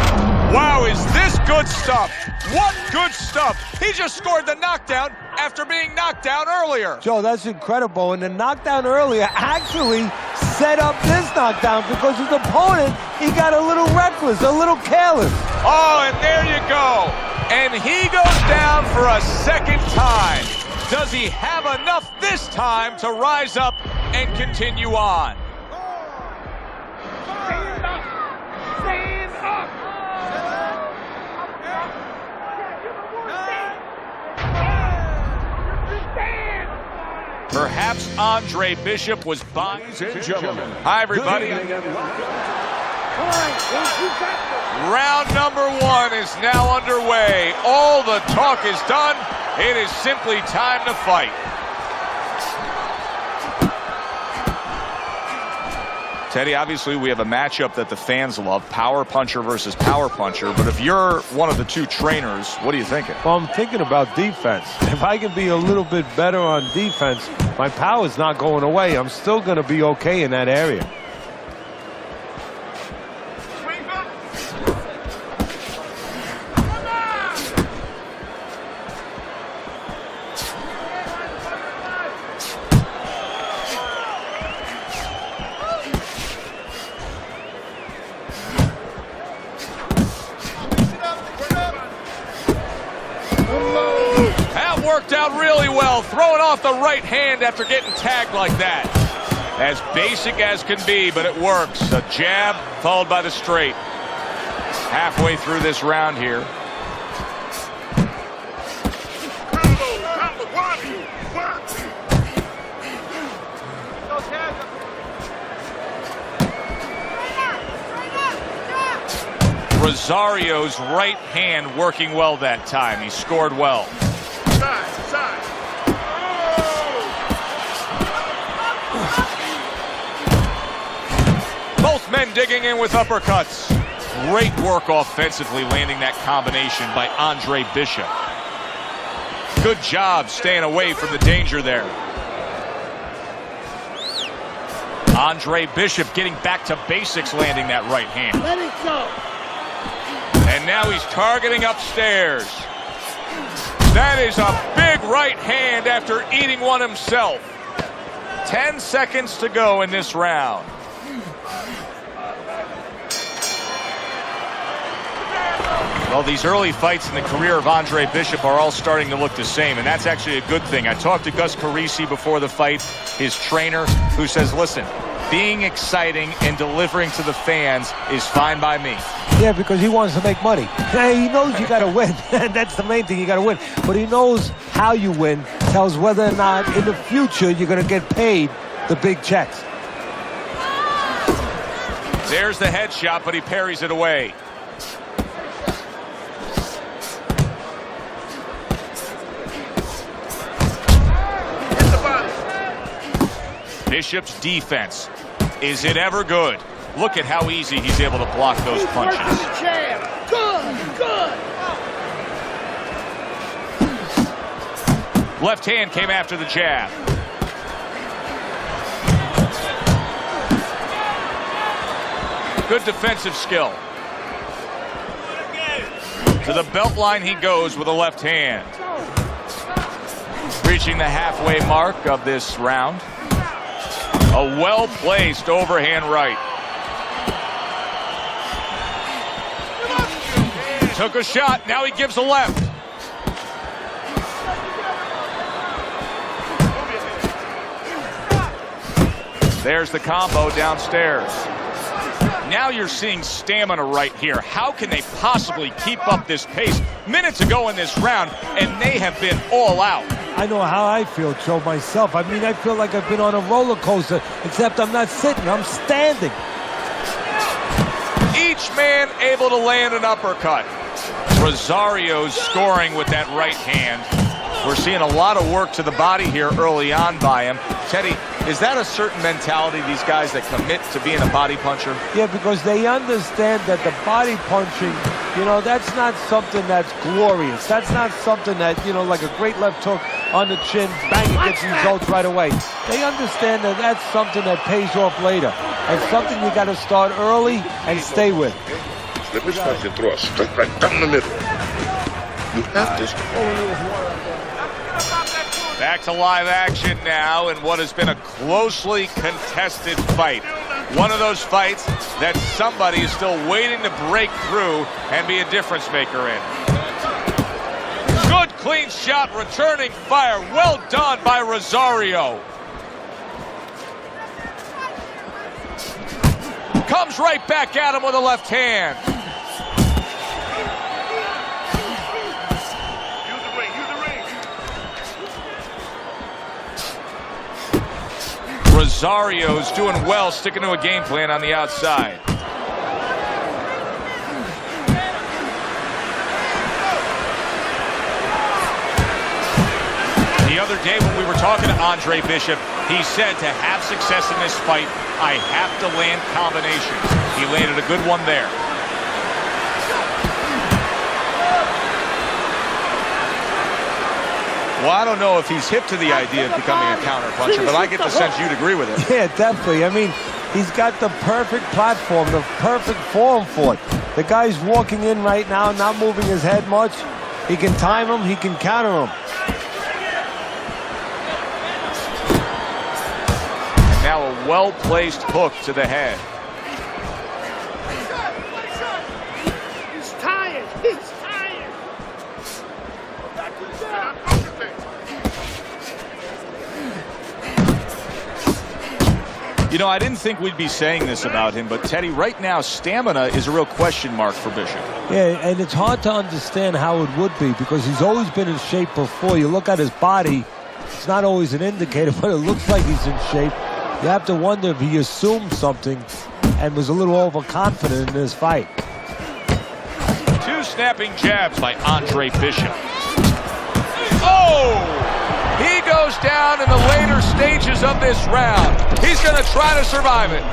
Wow, is this good stuff? What good stuff. He just scored the knockdown after being knocked down earlier. Joe, that's incredible. And the knockdown earlier actually set up this knockdown because his opponent, he got a little reckless, a little careless. Oh, and there you go. And he goes down for a second time. Does he have enough this time to rise up and continue on? Stand up. Stand up. Perhaps Andre Bishop was buying. Hi, everybody. Round number one is now underway. All the talk is done. It is simply time to fight. Teddy, obviously we have a matchup that the fans love, power puncher versus power puncher, but if you're one of the two trainers, what are you thinking? Well, I'm thinking about defense. If I can be a little bit better on defense, my power's not going away. I'm still going to be okay in that area. Worked out really well, throwing off the right hand after getting tagged like that. As basic as can be, but it works. A jab followed by the straight. Halfway through this round here. Rosario's right hand working well that time. He scored well. Both men digging in with uppercuts. Great work offensively, landing that combination by Andre Bishop. Good job staying away from the danger there. Andre Bishop getting back to basics, landing that right hand. Let it go. And now he's targeting upstairs. That is a big right hand after eating one himself. 10 seconds to go in this round. Well, these early fights in the career of Andre Bishop are all starting to look the same, and that's actually a good thing. I talked to Gus Carisi before the fight, his trainer, who says, listen, being exciting and delivering to the fans is fine by me. Yeah, because he wants to make money. He knows you got to win. That's the main thing, you got to win. But he knows how you win, tells whether or not in the future you're going to get paid the big checks. There's the headshot, but he parries it away. Bishop's defense, is it ever good? Look at how easy he's able to block those punches. Good. Left hand came after the jab. Good defensive skill. To the belt line he goes with a left hand. Reaching the halfway mark of this round. A well-placed overhand right. Took a shot, now he gives a left. There's the combo downstairs. Now you're seeing stamina right here. How can they possibly keep up this pace? Minutes ago in this round, and they have been all out. I know how I feel, Joe, myself. I mean, I feel like I've been on a roller coaster, except I'm not sitting, I'm standing. Each man able to land an uppercut. Rosario's scoring with that right hand. We're seeing a lot of work to the body here early on by him. Teddy, is that a certain mentality, these guys that commit to being a body puncher? Yeah, because they understand that the body punching, you know, that's not something that's glorious. That's not something that, you know, like a great left hook on the chin, bang, it gets results right away. They understand that that's something that pays off later. And something you got to start early and stay with. Let me start your thrust. Right down the middle. You have to. Back to live action now in what has been a closely contested fight. One of those fights that somebody is still waiting to break through and be a difference maker in. Good clean shot, returning fire. Well done by Rosario. Comes right back at him with a left hand. Rosario's doing well, sticking to a game plan on the outside. The other day when we were talking to Andre Bishop, he said to have success in this fight, I have to land combinations. He landed a good one there. Well, I don't know if he's hip to the idea of becoming a counter-puncher, but I get the sense you'd agree with it. Yeah, definitely. I mean, he's got the perfect platform, the perfect form for it. The guy's walking in right now, not moving his head much. He can time him, he can counter him. And now a well-placed hook to the head. He's tired. He's tired. You know, I didn't think we'd be saying this about him, but Teddy, right now, stamina is a real question mark for Bishop. Yeah, and it's hard to understand how it would be because he's always been in shape before. You look at his body, it's not always an indicator, but it looks like he's in shape. You have to wonder if he assumed something and was a little overconfident in this fight. Two snapping jabs by Andre Bishop. Oh! He goes down in the later stages of this round. He's going to try to survive it. 1,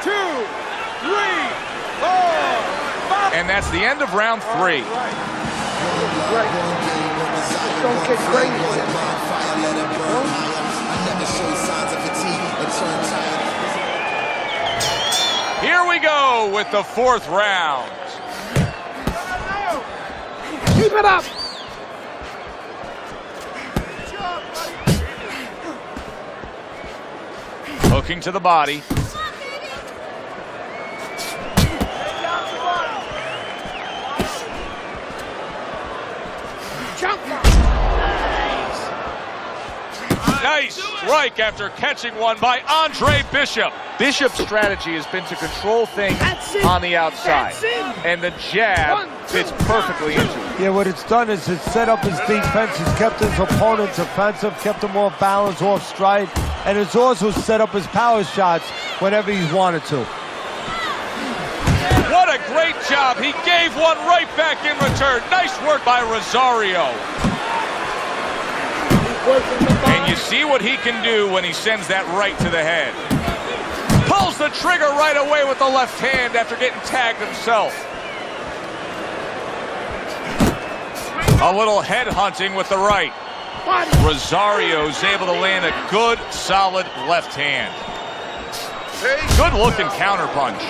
2, 3, 4, 5. And that's the end of round 3. Don't get crazy. Here we go with the 4th round. Keep it up. Hooking to the body. Nice strike after catching one by Andre Bishop. Bishop's strategy has been to control things on the outside. And the jab fits perfectly into it. Yeah, what it's done is it's set up his defense. He's kept his opponent defensive, kept him off balance, off stride. And it's also set up his power shots whenever he's wanted to. What a great job. He gave one right back in return. Nice work by Rosario. And you see what he can do when he sends that right to the head. Pulls the trigger right away with the left hand after getting tagged himself. A little head hunting with the right. Rosario's able to land a good, solid left hand. Good looking counterpunch.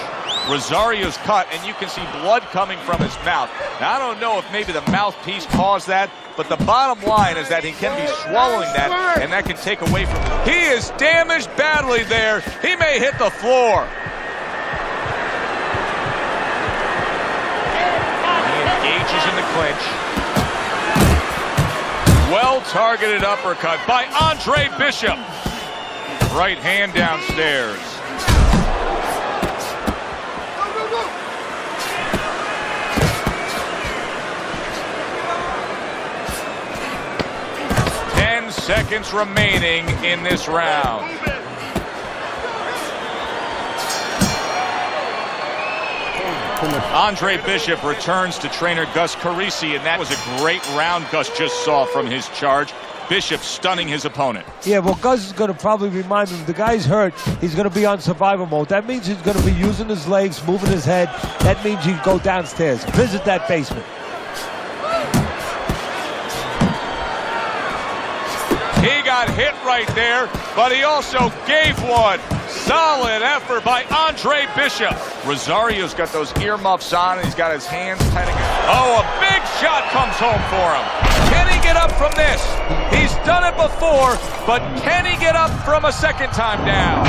Rosario's cut, and you can see blood coming from his mouth. Now, I don't know if maybe the mouthpiece caused that, but the bottom line is that he can be swallowing that, and that can take away from him. He is damaged badly there. He may hit the floor. He engages in the clinch. Well-targeted uppercut by Andre Bishop. Right hand downstairs. Seconds remaining in this round. Andre Bishop returns to trainer Gus Carisi, and that was a great round Gus just saw from his charge. Bishop stunning his opponent. Yeah, well, Gus is going to probably remind him, the guy's hurt, he's going to be on survival mode. That means he's going to be using his legs, moving his head. That means he'd go downstairs, visit that basement. He got hit right there, but he also gave one. Solid effort by Andre Bishop. Rosario's got those earmuffs on, and he's got his hands tight again. Oh, a big shot comes home for him. Can he get up from this? He's done it before, but can he get up from a second time down?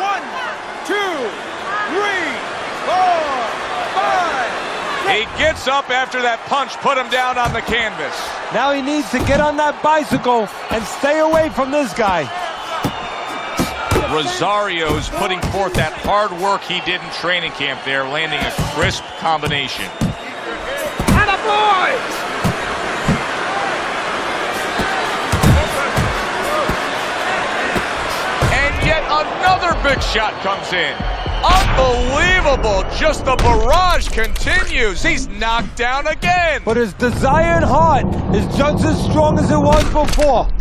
1, 2, 3, 4, 5. He gets up after that punch put him down on the canvas. Now he needs to get on that bicycle and stay away from this guy. Rosario's putting forth that hard work he did in training camp there, landing a crisp combination. Attaboy! And yet another big shot comes in. Unbelievable, just the barrage continues. He's knocked down again. But his desire and heart is just as strong as it was before. 1,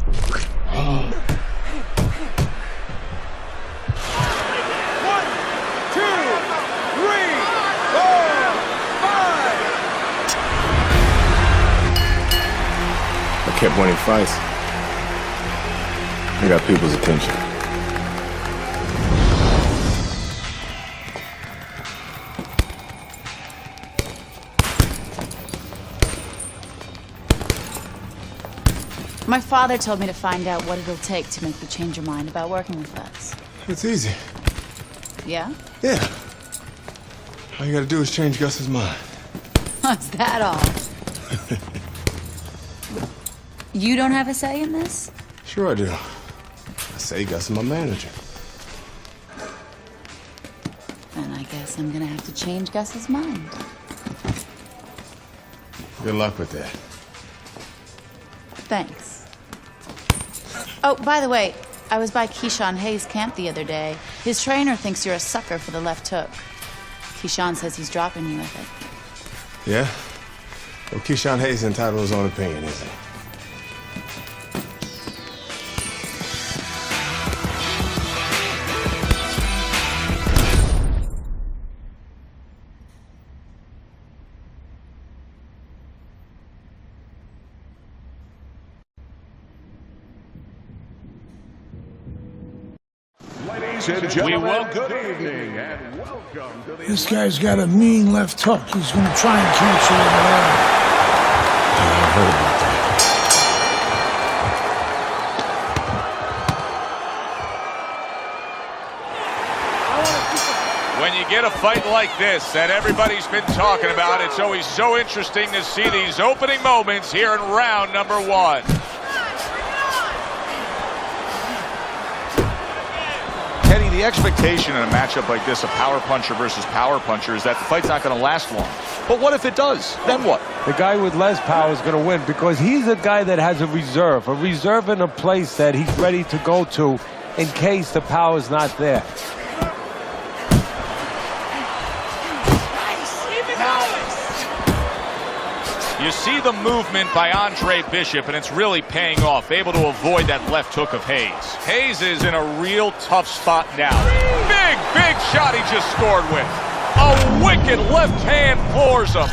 2, 3, 4, 5. I kept winning fights. I got people's attention. My father told me to find out what it'll take to make you change your mind about working with us. It's easy. Yeah? Yeah. All you gotta do is change Gus's mind. Is that all? You don't have a say in this? Sure I do. I say Gus is my manager. Then I guess I'm gonna have to change Gus's mind. Good luck with that. Thanks. Oh, by the way, I was by Keyshawn Hayes' camp the other day. His trainer thinks you're a sucker for the left hook. Keyshawn says he's dropping you with it. Yeah? Well, Keyshawn Hayes is entitled to his own opinion, isn't he? We will good evening and welcome to the... This guy's got a mean left hook. He's gonna try and catch you over there. Yeah, I heard about that. When you get a fight like this that everybody's been talking about, it's always so interesting to see these opening moments here in round number 1. Kenny, the expectation in a matchup like this, a power puncher versus power puncher, is that the fight's not going to last long. But what if it does? Then what? The guy with less power is going to win because he's a guy that has a reserve in a place that he's ready to go to in case the power's not there. You see the movement by Andre Bishop, and it's really paying off, able to avoid that left hook of Hayes. Hayes is in a real tough spot now. Big shot he just scored with. A wicked left hand floors him.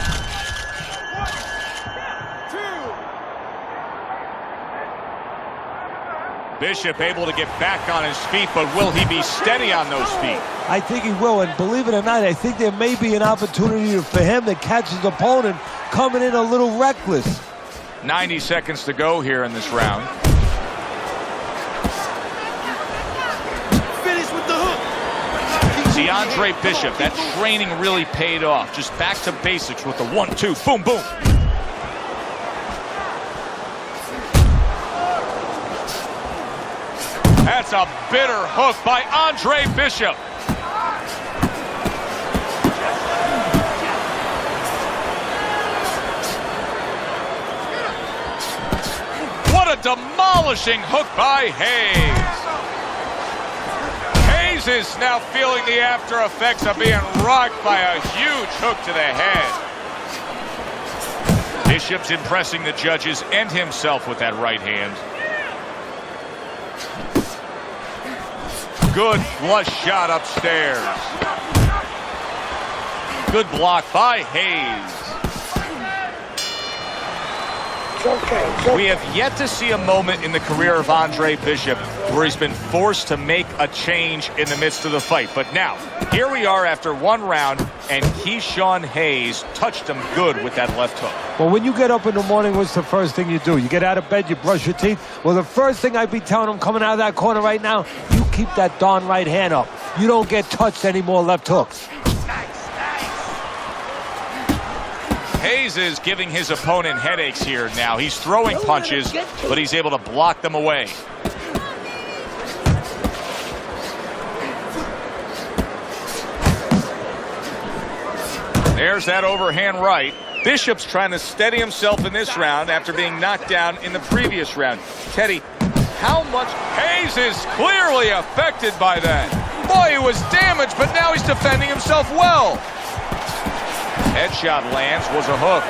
Bishop able to get back on his feet, but will he be steady on those feet? I think he will, and believe it or not, I think there may be an opportunity for him to catch his opponent coming in a little reckless. 90 seconds to go here in this round. Finish with the hook. See, Andre Bishop, that training really paid off. Just back to basics with the 1-2, boom, boom. That's a bitter hook by Andre Bishop. What a demolishing hook by Hayes. Hayes is now feeling the after effects of being rocked by a huge hook to the head. Bishop's impressing the judges and himself with that right hand. Good flush shot upstairs. Good block by Hayes. We have yet to see a moment in the career of Andre Bishop where he's been forced to make a change in the midst of the fight. But now, here we are after one round, and Keyshawn Hayes touched him good with that left hook. Well, when you get up in the morning, what's the first thing you do? You get out of bed, you brush your teeth. Well, the first thing I'd be telling him coming out of that corner right now, you keep that darn right hand up. You don't get touched any more left hooks. Hayes is giving his opponent headaches here now. He's throwing punches, but he's able to block them away. There's that overhand right. Bishop's trying to steady himself in this round after being knocked down in the previous round. Teddy, how much? Hayes is clearly affected by that. Boy, he was damaged, but now he's defending himself well. Headshot lands, was a hook.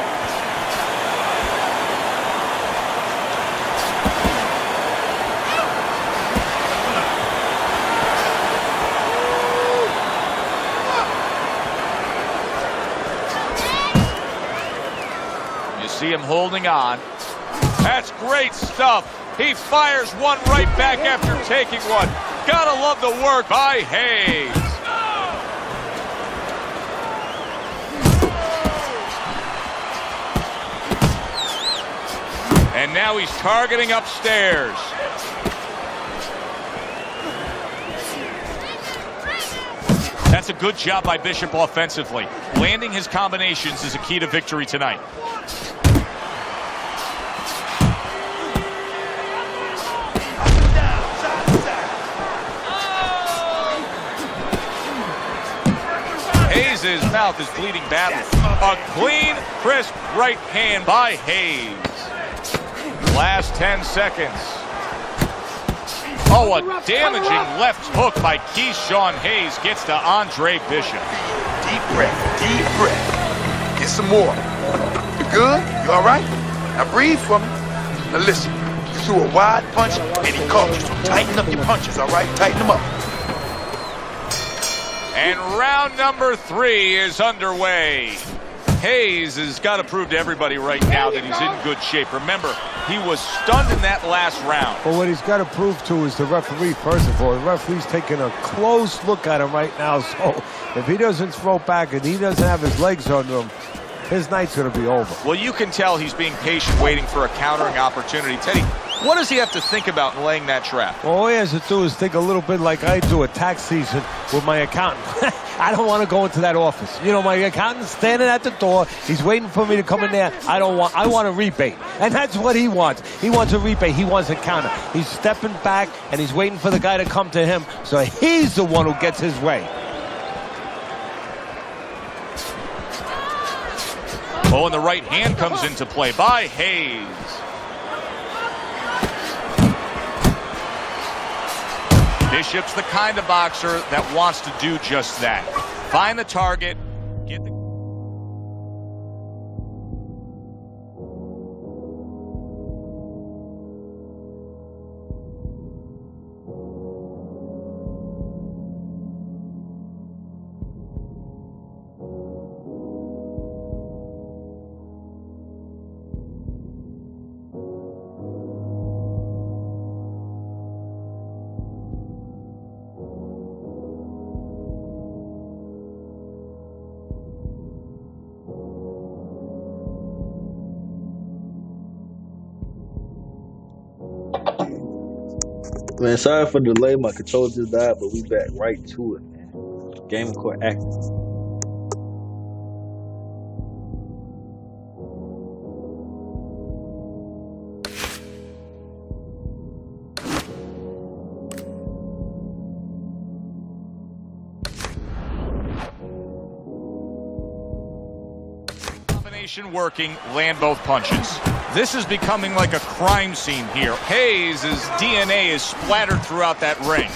You see him holding on. That's great stuff. He fires one right back after taking one. Gotta love the work by Hayes. And now he's targeting upstairs. That's a good job by Bishop offensively. Landing his combinations is a key to victory tonight. Hayes' mouth is bleeding badly. A clean, crisp right hand by Hayes. Last 10 seconds. Oh, a damaging left hook by Keyshawn Hayes gets to Andre Bishop. Deep breath, deep breath. Get some more. You good? You all right? Now breathe for me. Now listen, you threw a wide punch and he caught you, so tighten up your punches, all right? Tighten them up. And round number 3 is underway. Hayes has got to prove to everybody right now that he's in good shape. Remember, he was stunned in that last round. Well, what he's got to prove to is the referee, first of all. The referee's taking a close look at him right now, so if he doesn't throw back and he doesn't have his legs under him, his night's going to be over. Well, you can tell he's being patient, waiting for a countering opportunity. Teddy, what does he have to think about in laying that trap? Well, all he has to do is think a little bit like I do at tax season with my accountant. I don't want to go into that office. You know, my accountant's standing at the door. He's waiting for me to come in there. I want a rebate. And that's what he wants. He wants a rebate. He wants a counter. He's stepping back, and he's waiting for the guy to come to him. So he's the one who gets his way. Oh, and the right hand comes into play by Hayes. Bishop's the kind of boxer that wants to do just that. Find the target, get the... Man, sorry for the delay. My controller just died, but we back right to it, man. Game Court active. Combination working, land both punches. This is becoming like a crime scene here. Hayes' DNA is splattered throughout that ring.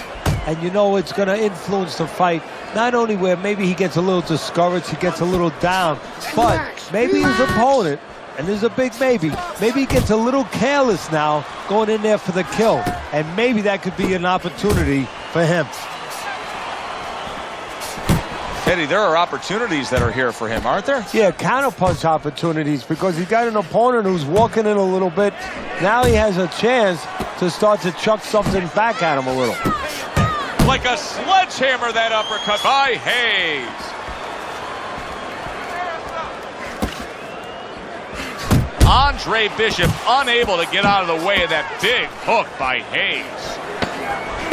And you know it's going to influence the fight, not only where maybe he gets a little discouraged, he gets a little down, but maybe his opponent, and there's a big maybe he gets a little careless now going in there for the kill. And maybe that could be an opportunity for him. Teddy, there are opportunities that are here for him, aren't there? Yeah, counterpunch opportunities, because he's got an opponent who's walking in a little bit. Now he has a chance to start to chuck something back at him a little. Like a sledgehammer, that uppercut by Hayes. Andre Bishop unable to get out of the way of that big hook by Hayes.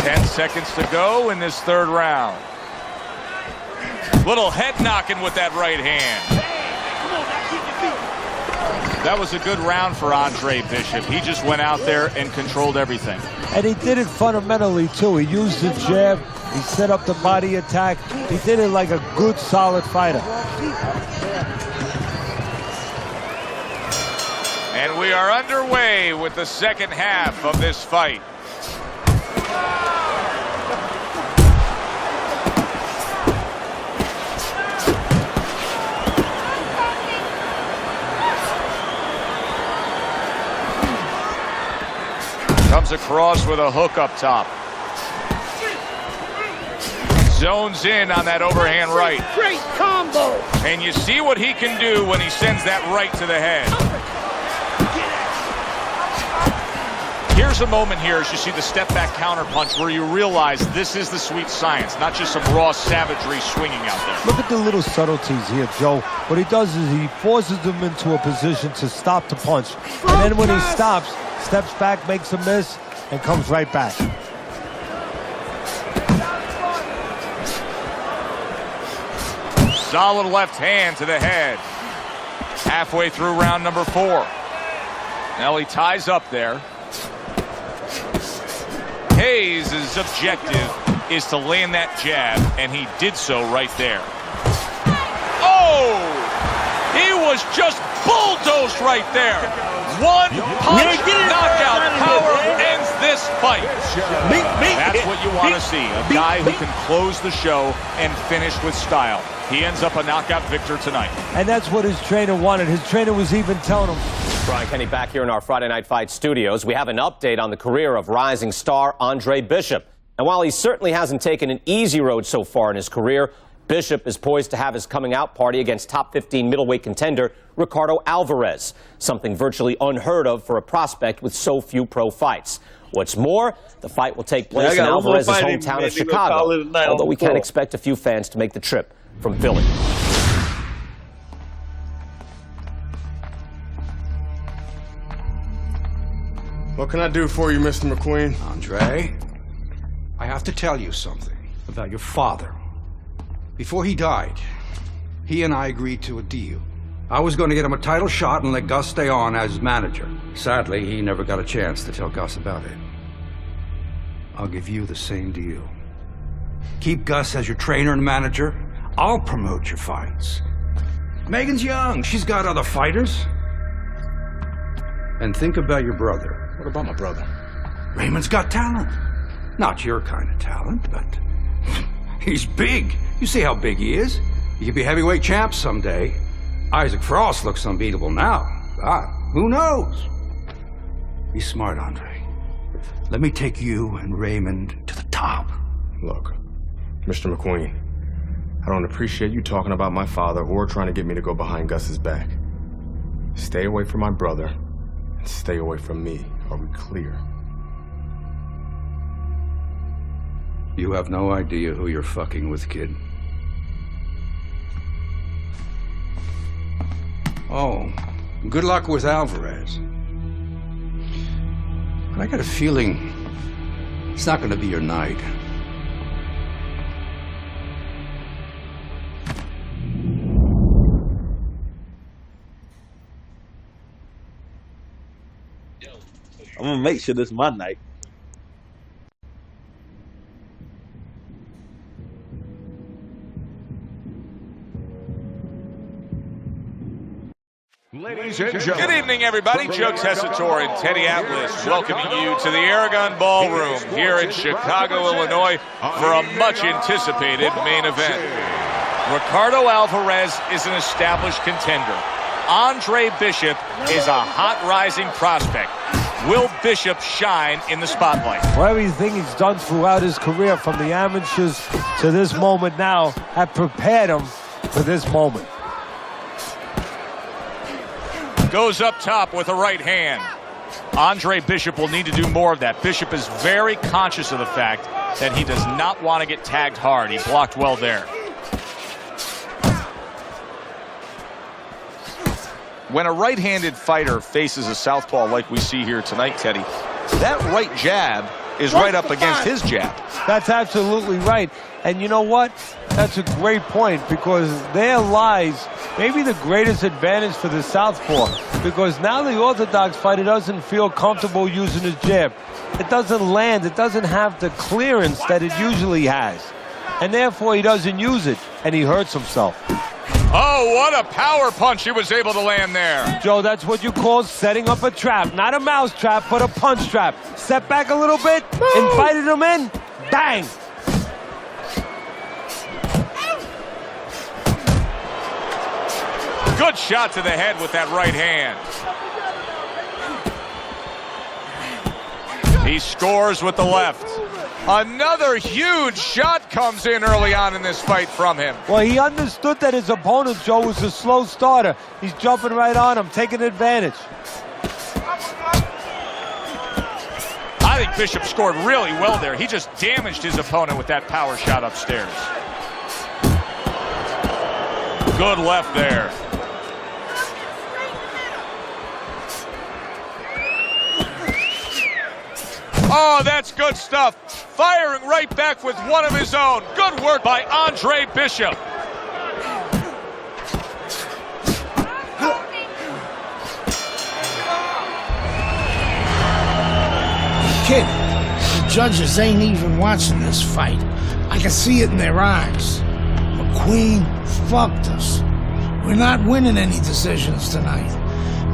10 seconds to go in this third round. Little head knocking with that right hand. That was a good round for Andre Bishop. He just went out there and controlled everything. And he did it fundamentally, too. He used the jab. He set up the body attack. He did it like a good, solid fighter. And we are underway with the second half of this fight. Comes across with a hook up top. Zones in on that overhand right. Great combo. And you see what he can do when he sends that right to the head. Here's a moment here as you see the step back counter punch where you realize this is the sweet science, not just some raw savagery swinging out there. Look at the little subtleties here, Joe. What he does is he forces them into a position to stop the punch. And then when he stops, steps back, makes a miss, and comes right back. Solid left hand to the head. Halfway through round number 4. Now he ties up there. Hayes' objective is to land that jab, and he did so right there. Oh! He was just bulldozed right there. One punch knockout power ends this fight. That's what you want to see. A guy who can close the show and finish with style. He ends up a knockout victor tonight. And that's what his trainer wanted. His trainer was even telling him. Brian Kenny back here in our Friday Night Fight studios. We have an update on the career of rising star Andre Bishop. And while he certainly hasn't taken an easy road so far in his career, Bishop is poised to have his coming out party against top 15 middleweight contender Ricardo Alvarez, something virtually unheard of for a prospect with so few pro fights. What's more, the fight will take place in Alvarez's hometown of Chicago, although we can expect a few fans to make the trip from Philly. What can I do for you, Mr. McQueen? Andre, I have to tell you something about your father. Before he died, he and I agreed to a deal. I was going to get him a title shot and let Gus stay on as manager. Sadly, he never got a chance to tell Gus about it. I'll give you the same deal. Keep Gus as your trainer and manager. I'll promote your fights. Megan's young. She's got other fighters. And think about your brother. What about my brother? Raymond's got talent. Not your kind of talent, but he's big. You see how big he is. He could be heavyweight champ someday. Isaac Frost looks unbeatable now. God, who knows? Be smart, Andre. Let me take you and Raymond to the top. Look, Mr. McQueen, I don't appreciate you talking about my father or trying to get me to go behind Gus's back. Stay away from my brother and stay away from me. Are we clear? You have no idea who you're fucking with, kid. Oh, good luck with Alvarez. But I got a feeling It's not going to be your night. I'm gonna make sure this is my night. Good evening, everybody. Joe Tessitore and Teddy Atlas welcoming you to the Aragon Ballroom here in Chicago, Illinois for a much-anticipated main event. Ricardo Alvarez is an established contender. Andre Bishop is a hot rising prospect. Will Bishop shine in the spotlight? For everything he's done throughout his career, from the amateurs to this moment now, have prepared him for this moment. Goes up top with a right hand. Andre Bishop will need to do more of that. Bishop is very conscious of the fact that he does not want to get tagged hard. He blocked well there. When a right-handed fighter faces a southpaw like we see here tonight, Teddy, that right jab is right up against his jab. That's absolutely right. And you know what? That's a great point, because there lies maybe the greatest advantage for the southpaw, because now the orthodox fighter doesn't feel comfortable using his jab. It doesn't land. It doesn't have the clearance that it usually has. And therefore, he doesn't use it, and he hurts himself. Oh, what a power punch he was able to land there. Joe, that's what you call setting up a trap. Not a mouse trap, but a punch trap. Step back a little bit, invited him in, bang. Good shot to the head with that right hand. He scores with the left. Another huge shot comes in early on in this fight from him. Well, he understood that his opponent, Joe, was a slow starter. He's jumping right on him, taking advantage. I think Bishop scored really well there. He just damaged his opponent with that power shot upstairs. Good left there. Oh, that's good stuff. Firing right back with one of his own. Good work by Andre Bishop. Kid, the judges ain't even watching this fight. I can see it in their eyes. McQueen fucked us. We're not winning any decisions tonight.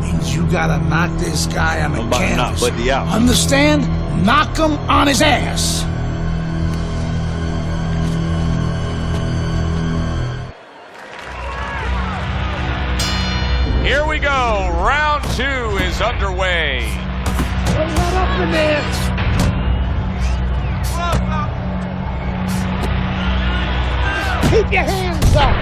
Means you gotta knock this guy on the canvas. Understand? Knock him on his ass. Here we go. Round 2 is underway. What up in there? Keep your hands up.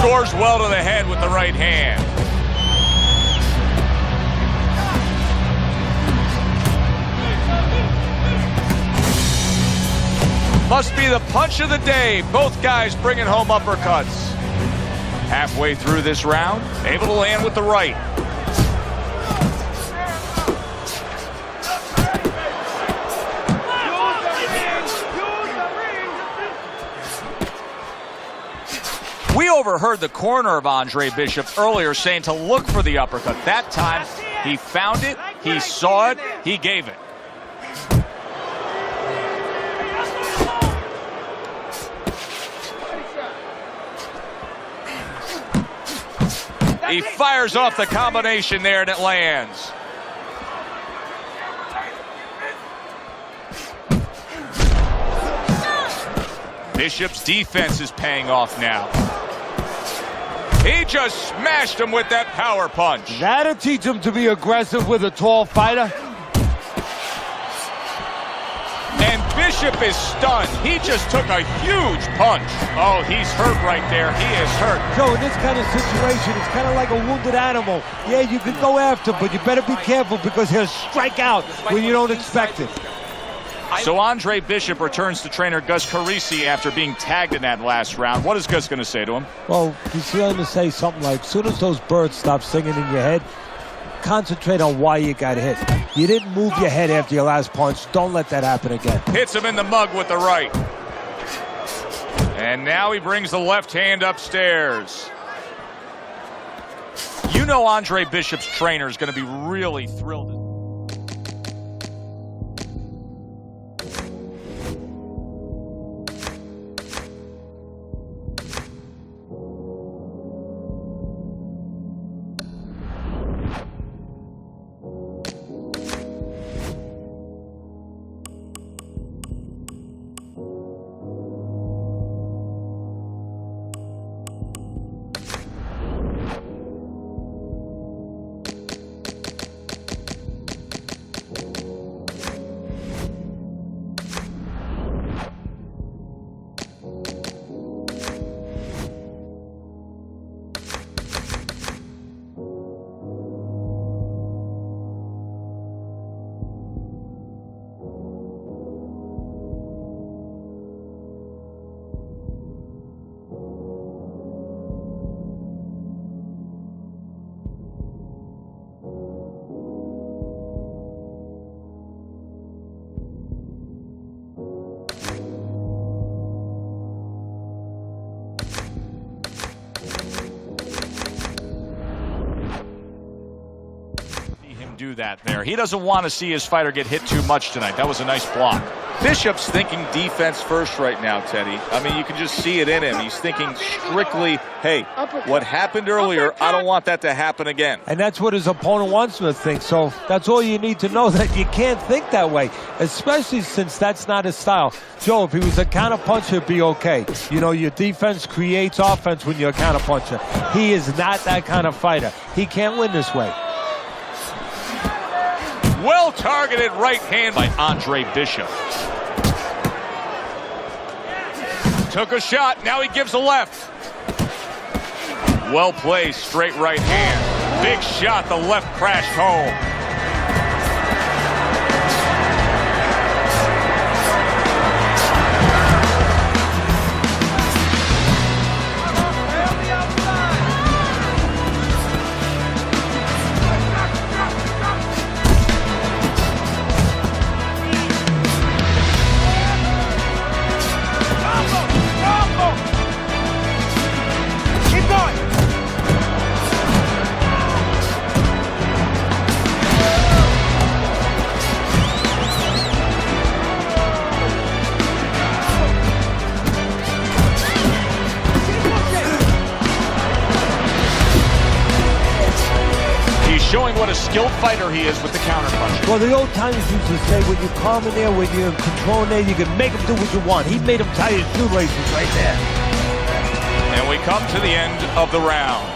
Scores well to the head with the right hand. Must be the punch of the day. Both guys bringing home uppercuts. Halfway through this round, able to land with the right. We overheard the corner of Andre Bishop earlier saying to look for the uppercut. That time, he found it, he saw it, he gave it. He fires off the combination there and it lands. Bishop's defense is paying off now. He just smashed him with that power punch. That'll teach him to be aggressive with a tall fighter. Bishop is stunned. He just took a huge punch. Oh, he's hurt right there. He is hurt. Joe, in this kind of situation, it's kind of like a wounded animal. Yeah, you can go after him, but you better be careful because he'll strike out when you don't expect it. So Andre Bishop returns to trainer Gus Carisi after being tagged in that last round. What is Gus going to say to him? Well, he's going to say something like, as soon as those birds stop singing in your head, concentrate on why you got hit. You didn't move your head after your last punch. Don't let that happen again. Hits him in the mug with the right. And now he brings the left hand upstairs. You know Andre Bishop's trainer is going to be really thrilled. Do that there. He doesn't want to see his fighter get hit too much tonight. That was a nice block. Bishop's thinking defense first right now, Teddy. I mean, you can just see it in him. He's thinking strictly, hey, what happened earlier, I don't want that to happen again. And that's what his opponent wants him to think. So that's all you need to know, that you can't think that way, especially since that's not his style. Joe, if he was a counterpuncher, it'd be okay. You know, your defense creates offense when you're a counterpuncher. He is not that kind of fighter. He can't win this way. Well-targeted right hand by Andre Bishop. Took a shot, now he gives a left. Well-placed, straight right hand. Big shot, the left crashed home. Showing what a skilled fighter he is with the counterpunch. Well, the old timers used to say, when you're calm in there, when you're in control in there, you can make him do what you want. He made him tie his shoelaces right there. And we come to the end of the round.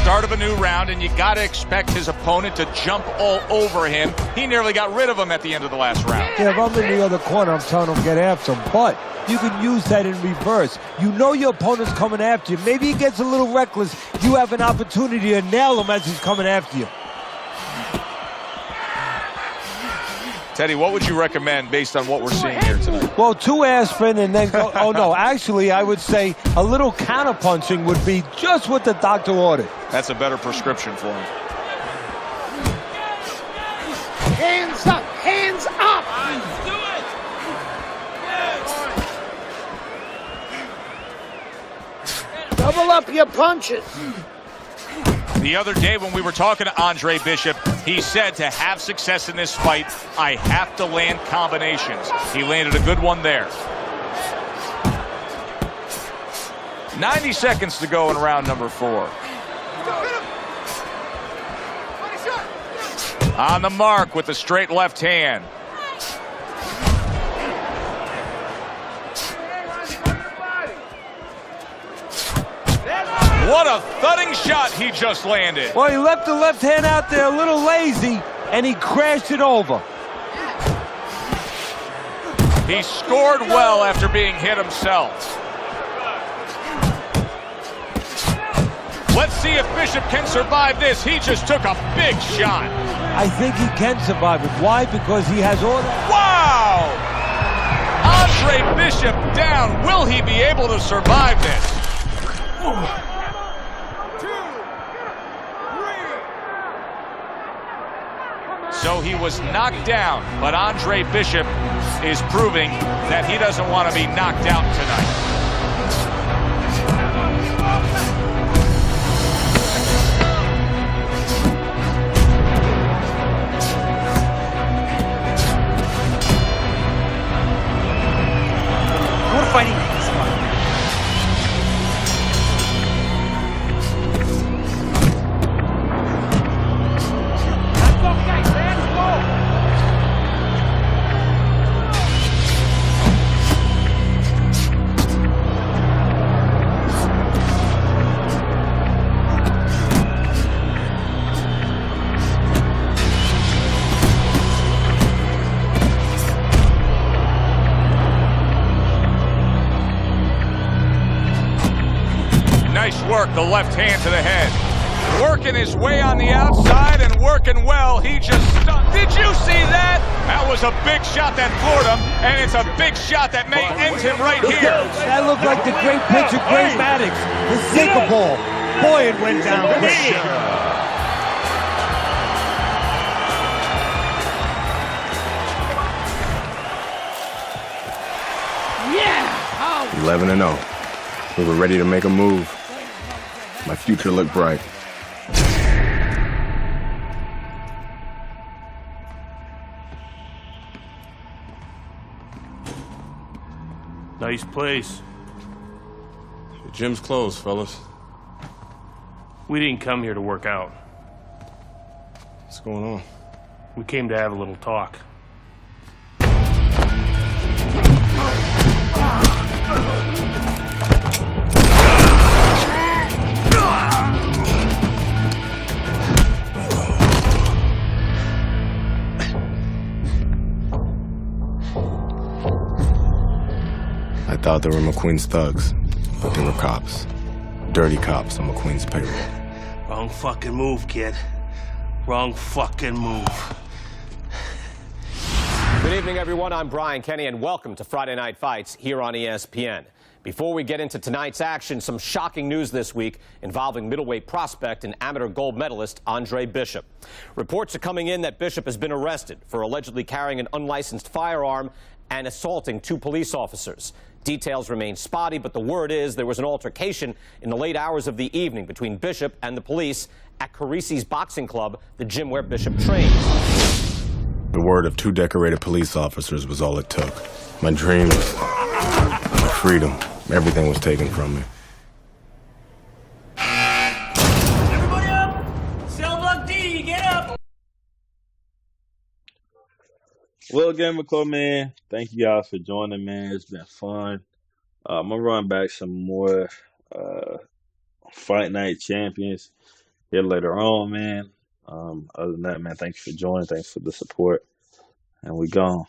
Start of a new round, and you got to expect his opponent to jump all over him. He nearly got rid of him at the end of the last round. Yeah, if I'm in the other corner, I'm telling him get after him. But you can use that in reverse. You know your opponent's coming after you. Maybe he gets a little reckless. You have an opportunity to nail him as he's coming after you. Teddy, what would you recommend based on what we're seeing here tonight? Well, 2 aspirin and then go. Oh, no. Actually, I would say a little counterpunching would be just what the doctor ordered. That's a better prescription for him. Hands up! Hands up! Do it! Double up your punches. The other day when we were talking to Andre Bishop, he said to have success in this fight, I have to land combinations. He landed a good one there. 90 seconds to go in round number 4. On the mark with the straight left hand. What a thudding shot he just landed. Well, he left the left hand out there a little lazy, and he crashed it over. He scored well after being hit himself. Let's see if Bishop can survive this. He just took a big shot. I think he can survive it. Why? Because he has all that. Wow! Andre Bishop down. Will he be able to survive this? So he was knocked down, but Andre Bishop is proving that he doesn't want to be knocked out tonight. We're fighting. Nice work, the left hand to the head. Working his way on the outside and working well. He just stunned. Did you see that? That was a big shot that floored him, and it's a big shot that may end him right here. That looked like the great pitcher, Great Maddox. The sinker ball. Boy, it went down quick. Yeah! 11-0. We were ready to make a move. My future looked bright. Nice place. The gym's closed, fellas. We didn't come here to work out. What's going on? We came to have a little talk. I thought they were McQueen's thugs, but they were cops. Dirty cops on McQueen's payroll. Wrong fucking move, kid. Wrong fucking move. Good evening, everyone. I'm Brian Kenny, and welcome to Friday Night Fights here on ESPN. Before we get into tonight's action, some shocking news this week involving middleweight prospect and amateur gold medalist Andre Bishop. Reports are coming in that Bishop has been arrested for allegedly carrying an unlicensed firearm and assaulting 2 police officers. Details remain spotty, but the word is there was an altercation in the late hours of the evening between Bishop and the police at Carisi's Boxing Club, the gym where Bishop trains. The word of 2 decorated police officers was all it took. My dreams, my freedom, everything was taken from me. Everybody up! Cell block D, get up! Well, again, McCall, man, thank you guys for joining, man. It's been fun. I'm going to run back some more Fight Night Champions here later on, man. Other than that, man, thanks for joining. Thanks for the support. And we gone.